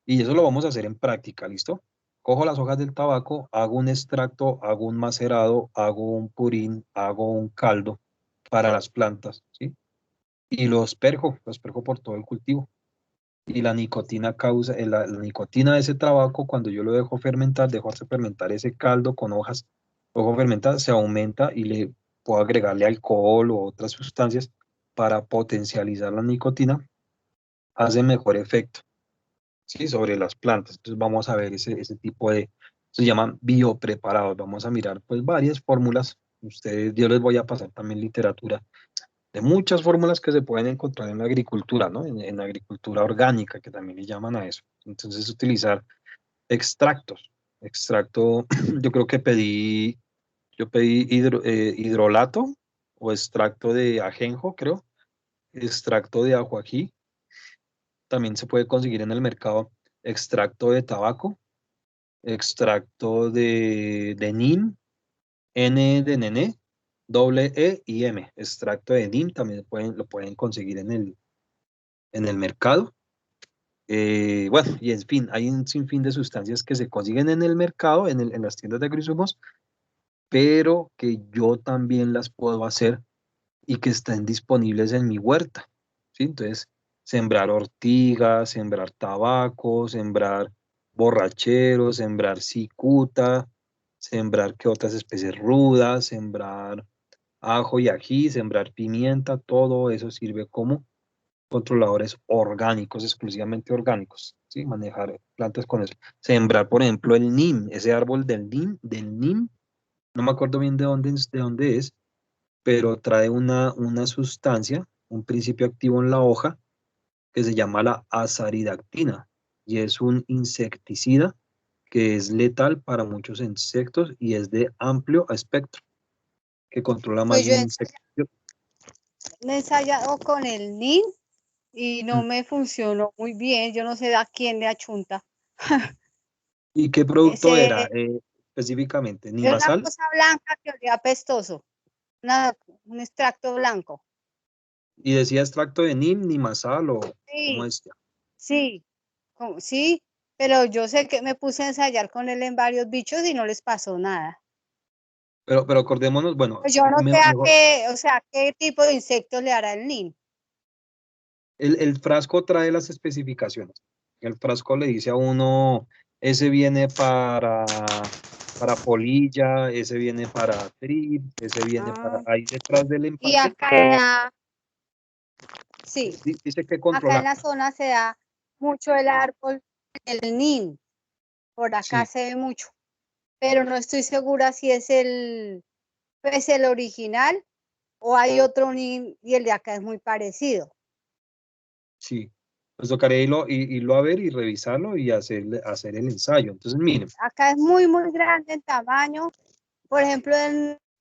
y eso lo vamos a hacer en práctica, ¿listo? Cojo las hojas del tabaco, hago un extracto, hago un macerado, hago un purín, hago un caldo para las plantas, ¿sí? Y lo asperjo por todo el cultivo. Y la nicotina causa, la nicotina de ese tabaco, cuando yo lo dejo fermentar, dejo hacer fermentar ese caldo con hojas, ojo fermentar, se aumenta y le puedo agregarle alcohol o otras sustancias para potencializar la nicotina, hace mejor efecto, ¿sí? Sobre las plantas. Entonces vamos a ver ese tipo de, se llaman biopreparados. Vamos a mirar pues varias fórmulas. Ustedes, yo les voy a pasar también literatura de muchas fórmulas que se pueden encontrar en la agricultura, ¿no? En la agricultura orgánica, que también le llaman a eso. Entonces, utilizar extractos. Extracto, yo creo que yo pedí hidrolato o extracto de ajenjo, creo, extracto de ajuají. También se puede conseguir en el mercado extracto de tabaco, extracto de NIM, N de nené, doble E y M. Extracto de NIM también lo pueden conseguir en el mercado. Bueno, y en fin, hay un sinfín de sustancias que se consiguen en el mercado, en las tiendas de agroinsumos, pero que yo también las puedo hacer y que están disponibles en mi huerta, ¿sí? Entonces, sembrar ortigas, sembrar tabaco, sembrar borrachero, sembrar cicuta, sembrar que otras especies rudas, sembrar ajo y ají, sembrar pimienta, todo eso sirve como controladores orgánicos, exclusivamente orgánicos, ¿sí? Manejar plantas con eso. Sembrar, por ejemplo, el NIM, ese árbol del NIM, no me acuerdo bien de dónde es, pero trae una sustancia, un principio activo en la hoja que se llama la azaridactina y es un insecticida que es letal para muchos insectos y es de amplio espectro, que controla más Pues de un insecto. he ensayado con el NIN y no me funcionó muy bien. Yo no sé a quién le achunta. ¿Y qué producto era Ese, específicamente? era una ¿Nimasal? cosa blanca que olía apestoso, un extracto blanco. Y decía extracto de NIM, ni masal o cómo Sí, decía. sí, sí, pero yo sé que me puse a ensayar con él en varios bichos y no les pasó nada. Pero acordémonos, bueno, Pues yo no sé a mejor, qué, o sea, qué tipo de insecto le hará el NIN. el frasco trae las especificaciones. El frasco le dice a uno, ese viene para polilla, ese viene para trip, ese viene para, Ah, ahí detrás del y empaque, acá, sí, dice que acá en controlar. la zona se da mucho el árbol del NIN. Por acá Sí, se ve mucho, pero no estoy segura si es pues el original o hay otro NIN y el de acá es muy parecido. sí. Pues tocaré irlo a ver y revisarlo y hacer el ensayo. Entonces, miren, Acá es muy, muy grande en tamaño. Por ejemplo,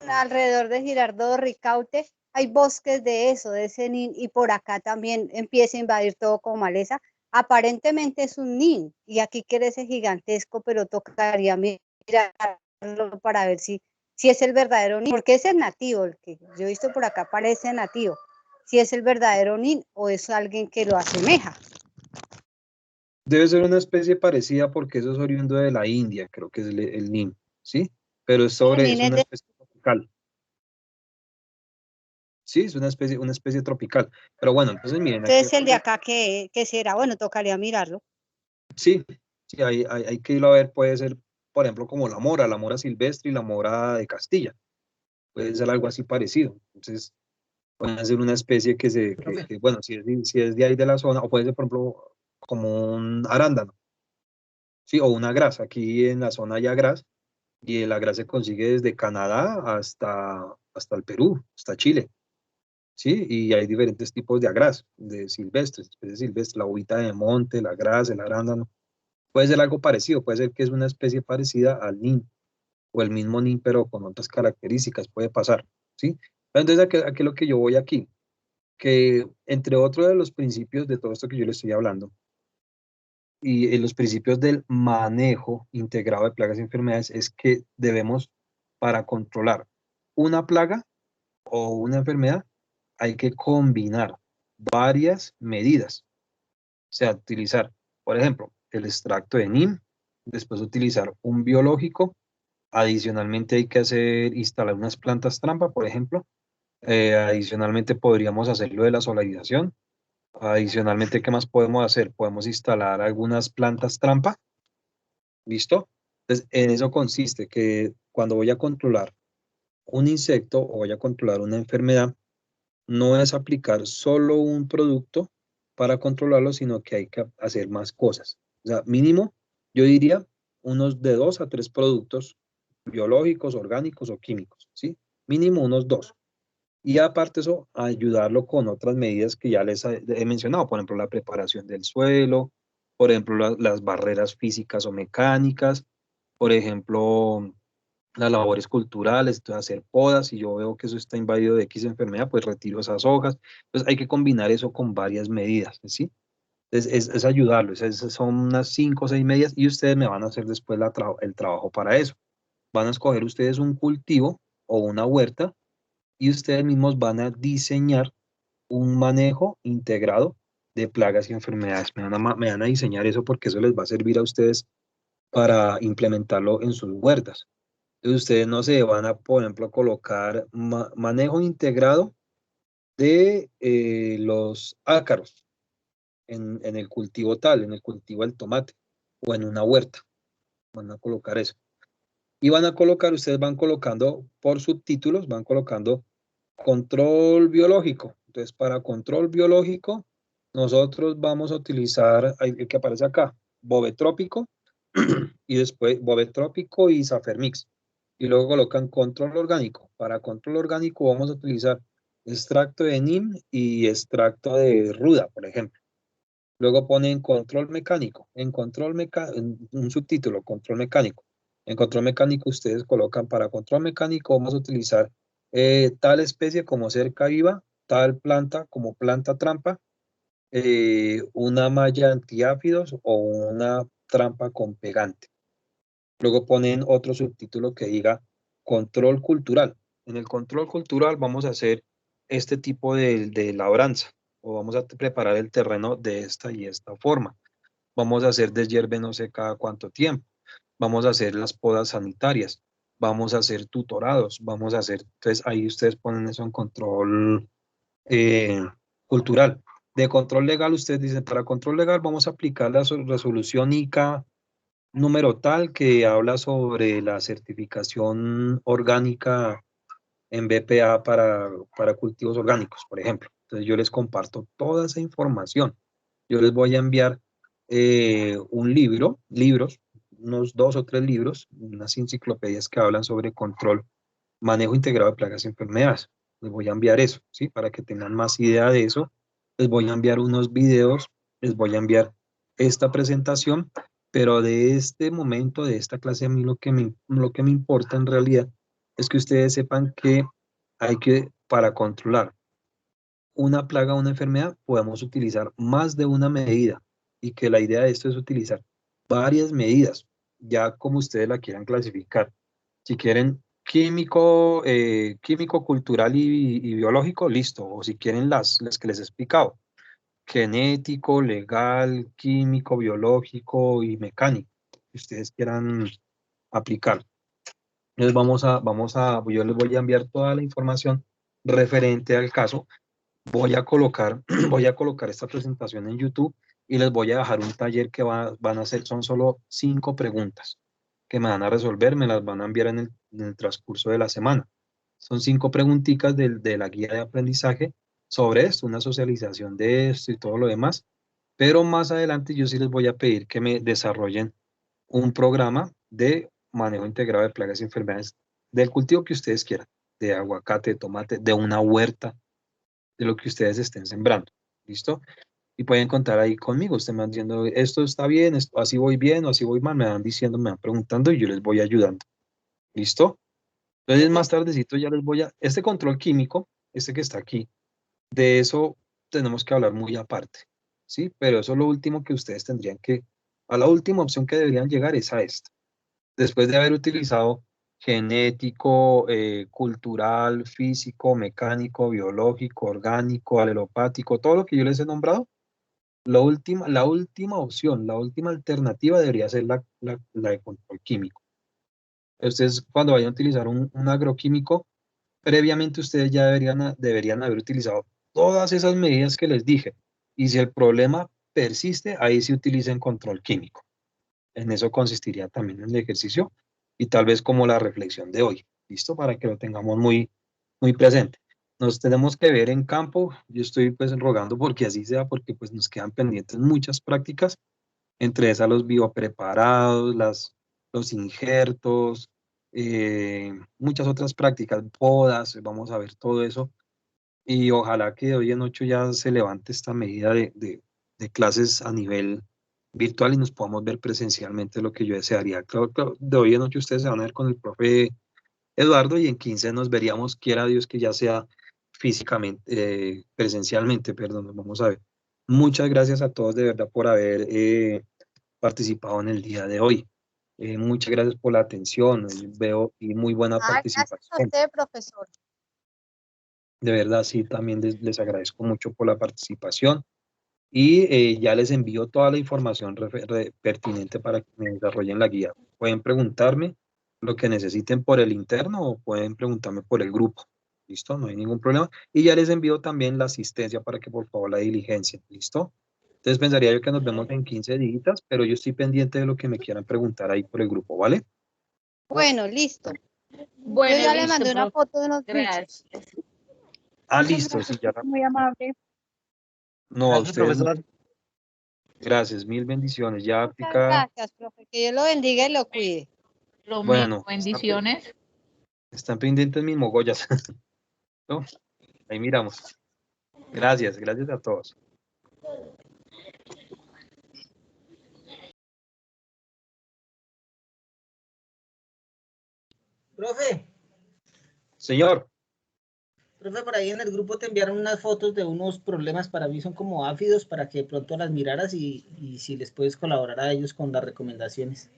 alrededor de Girardot Ricaute hay bosques de eso, de ese NIN, y por acá también empieza a invadir todo con maleza. Aparentemente es un NIN, y aquí crece gigantesco, pero tocaría mirarlo para ver si es el verdadero NIN, porque es el nativo, el que yo he visto por acá parece nativo, si es el verdadero NIN o es alguien que lo asemeja. debe ser una especie parecida porque eso es oriundo de la India, creo que es el NIM, ¿sí? Pero El es NIN es una de, especie tropical. Sí, es una especie tropical. Pero bueno, entonces miren, aquí entonces el de acá que será, bueno, tocaría mirarlo. sí, sí, hay que irlo a ver, puede ser, por ejemplo, como la mora silvestre y la mora de Castilla, puede ser algo así parecido. Entonces, puede ser una especie bueno, si es de ahí de la zona, o puede ser, por ejemplo, como un arándano, sí, o una grasa. Aquí en la zona hay gras, y la grasa se consigue desde Canadá hasta el Perú, hasta Chile. ¿sí? Y hay diferentes tipos de agraz, de silvestres, especies silvestres, la uvita de monte, la gras, el arándano. Puede ser algo parecido, puede ser que es una especie parecida al nin, o el mismo nin, pero con otras características, puede pasar, ¿sí? Entonces, aquí lo que yo voy aquí, que entre otros de los principios de todo esto que yo le estoy hablando, y los principios del manejo integrado de plagas y enfermedades, es que debemos, para controlar una plaga o una enfermedad, hay que combinar varias medidas. O sea, utilizar, por ejemplo, el extracto de NIM, después utilizar un biológico. Adicionalmente hay que instalar unas plantas trampa, por ejemplo. Adicionalmente podríamos hacerlo de la solarización. Adicionalmente, ¿qué más podemos hacer? Podemos instalar algunas plantas trampa. ¿Listo? Entonces, en eso consiste que cuando voy a controlar un insecto o voy a controlar una enfermedad, no es aplicar solo un producto para controlarlo, sino que hay que hacer más cosas. O sea, mínimo, yo diría unos de 2 a 3 productos biológicos, orgánicos o químicos, ¿sí? Mínimo unos 2. Y aparte eso, ayudarlo con otras medidas que ya les he mencionado, por ejemplo, la preparación del suelo, por ejemplo, las barreras físicas o mecánicas, por ejemplo, las labores culturales, entonces hacer podas, si yo veo que eso está invadido de X enfermedad, pues retiro esas hojas. Entonces hay que combinar eso con varias medidas, ¿sí? Es ayudarlo, esas son unas 5 o 6 medidas y ustedes me van a hacer después el trabajo para eso. Van a escoger ustedes un cultivo o una huerta y ustedes mismos van a diseñar un manejo integrado de plagas y enfermedades. Me van a diseñar eso porque eso les va a servir a ustedes para implementarlo en sus huertas. Entonces ustedes no se van a, por ejemplo, colocar manejo integrado de los ácaros en el cultivo tal, en el cultivo del tomate o en una huerta. Van a colocar eso. Y van a colocar, ustedes van colocando por subtítulos, van colocando control biológico. Entonces, para control biológico, nosotros vamos a utilizar el que aparece acá, bobetrópico, y después bobetrópico y Safermix. Y luego colocan control orgánico. Para control orgánico vamos a utilizar extracto de NIM y extracto de ruda, por ejemplo. Luego ponen control mecánico. En un subtítulo, control mecánico. En control mecánico ustedes colocan para control mecánico vamos a utilizar tal especie como cerca viva, tal planta como planta trampa, una malla antiáfidos o una trampa con pegante. Luego ponen otro subtítulo que diga control cultural. En el control cultural vamos a hacer este tipo de labranza o vamos a preparar el terreno de esta y esta forma. Vamos a hacer deshierve no sé cada cuánto tiempo. Vamos a hacer las podas sanitarias. Vamos a hacer tutorados. Vamos a hacer, entonces ahí ustedes ponen eso en control eh, cultural. De control legal, ustedes dicen, para control legal vamos a aplicar la resolución ICA número tal que habla sobre la certificación orgánica en BPA para cultivos orgánicos, por ejemplo. Entonces yo les comparto toda esa información. Yo les voy a enviar libros, unos 2 o 3 libros, unas enciclopedias que hablan sobre control, manejo integrado de plagas y enfermedades. Les voy a enviar eso, ¿sí? Para que tengan más idea de eso. Les voy a enviar unos videos, les voy a enviar esta presentación, pero de este momento, de esta clase, a mí lo que me importa en realidad es que ustedes sepan que para controlar una plaga o una enfermedad, podemos utilizar más de una medida y que la idea de esto es utilizar varias medidas, ya como ustedes la quieran clasificar. Si quieren químico, cultural y biológico, listo. O si quieren las que les he explicado, genético, legal, químico, biológico y mecánico, que ustedes quieran aplicar. Entonces yo les voy a enviar toda la información referente al caso. Voy a colocar esta presentación en YouTube y les voy a dejar un taller que van a hacer, son solo 5 preguntas que me van a resolver, me las van a enviar en el transcurso de la semana. Son 5 preguntitas de la guía de aprendizaje sobre esto, una socialización de esto y todo lo demás. Pero más adelante yo sí les voy a pedir que me desarrollen un programa de manejo integrado de plagas y enfermedades del cultivo que ustedes quieran, de aguacate, de tomate, de una huerta, de lo que ustedes estén sembrando. ¿Listo? Y pueden contar ahí conmigo. Ustedes me van diciendo, esto está bien, esto, así voy bien o así voy mal. Me van diciendo, me van preguntando y yo les voy ayudando. ¿Listo? Entonces más tardecito ya les voy a... Este control químico, este que está aquí, de eso tenemos que hablar muy aparte. ¿Sí? Pero eso es lo último que ustedes tendrían que... A la última opción que deberían llegar es a esta. Después de haber utilizado genético, cultural, físico, mecánico, biológico, orgánico, alelopático, todo lo que yo les he nombrado, la última opción, la última alternativa debería ser la de control químico. Ustedes cuando vayan a utilizar un agroquímico, previamente ustedes ya deberían haber utilizado todas esas medidas que les dije. Y si el problema persiste, ahí sí utilicen control químico. En eso consistiría también el ejercicio y tal vez como la reflexión de hoy. ¿Listo? Para que lo tengamos muy, muy presente. Nos tenemos que ver en campo. Yo estoy pues rogando porque así sea, porque pues nos quedan pendientes muchas prácticas, entre esas los biopreparados, los injertos, muchas otras prácticas, podas, vamos a ver todo eso. Y ojalá que de hoy en 8 ya se levante esta medida de clases a nivel virtual y nos podamos ver presencialmente, lo que yo desearía. Claro, claro, de hoy en 8 ustedes se van a ver con el profe Eduardo y en 15 nos veríamos, quiera Dios que ya sea físicamente, presencialmente, perdón, nos vamos a ver. Muchas gracias a todos de verdad por haber participado en el día de hoy. Muchas gracias por la atención, veo y muy buena Ah, gracias a participación. usted, profesor. De verdad, sí, también les agradezco mucho por la participación y ya les envío toda la información pertinente para que me desarrollen la guía. Pueden preguntarme lo que necesiten por el interno o pueden preguntarme por el grupo. ¿Listo? No hay ningún problema. Y ya les envío también la asistencia para que por favor la diligencien. ¿Listo? Entonces pensaría yo que nos vemos en 15 días, pero yo estoy pendiente de lo que me quieran preguntar ahí por el grupo, ¿vale? Bueno, listo. Yo Bueno, ya le listo, mandé una profe. foto de unos bichos. Gracias. Ah, Muchas listo, sí, gracias, ya. muy amable. No, a Gracias, ustedes, profesor. gracias, mil bendiciones. Ya Muchas aplica, gracias, profe. Que Dios lo bendiga y lo cuide. Lo mismo, bueno, bendiciones. están pendientes mis mogollas. ¿No? Ahí miramos. Gracias, gracias a todos. Profe, Señor, profe, por ahí en el grupo te enviaron unas fotos de unos problemas para mí, son como áfidos, para que de pronto las miraras y si les puedes colaborar a ellos con las recomendaciones.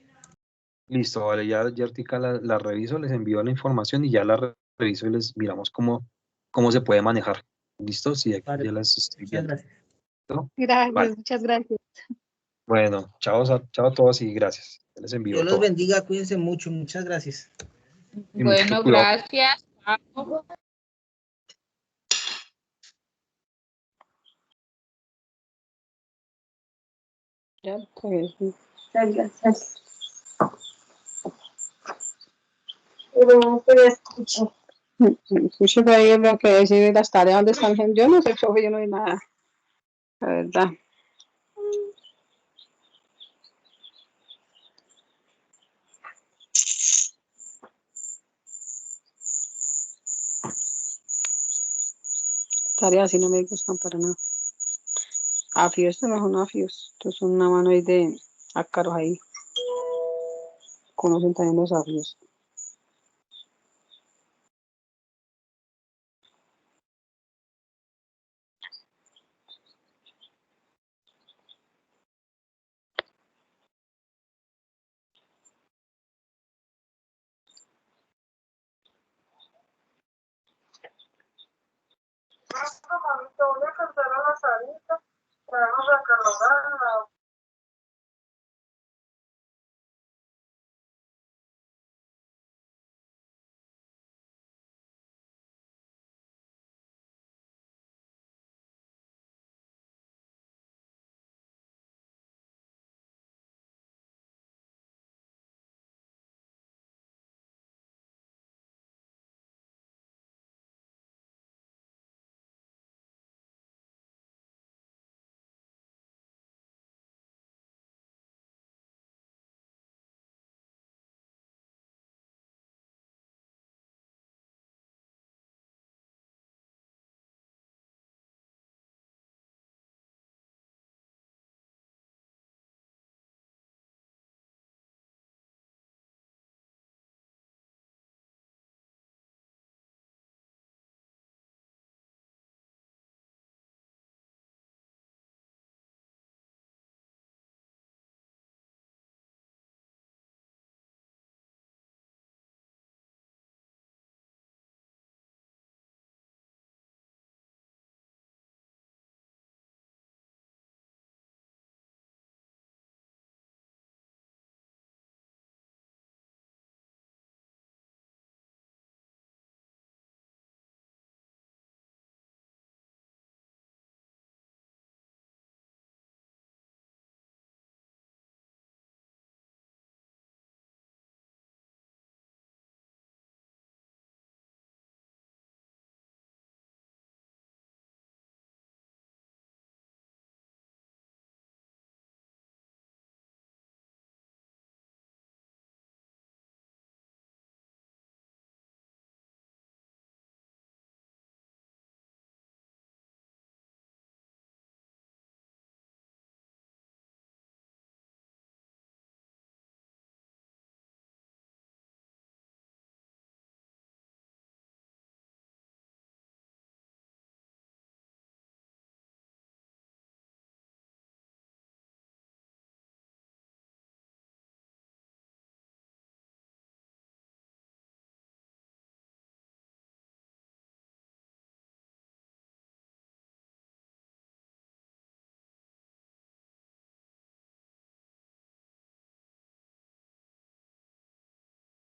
listo, vale, ya ahorita la reviso, les envío la información y ya la reviso y les miramos cómo se puede manejar. ¿Listo? Sí, aquí Vale, ya las estoy muchas viendo. gracias. ¿Listo? Vale. Gracias, muchas gracias. Bueno, chao, chao a todos y gracias. Ya les envío Dios los todo. bendiga, cuídense mucho, muchas gracias. Y mucho Bueno, cuidado. gracias. Chao. Ya, pues, muchas gracias. Pero escucho. Escucho por ahí lo que decir las tareas donde están. Yo no sé, profe, yo no vi nada. La verdad. Tareas así no me gustan para nada. Afios, esto no son afios. Esto es una mano ahí de ácaros ahí. Conocen también los afios. Voy a cantar a la salita, vamos a catalogar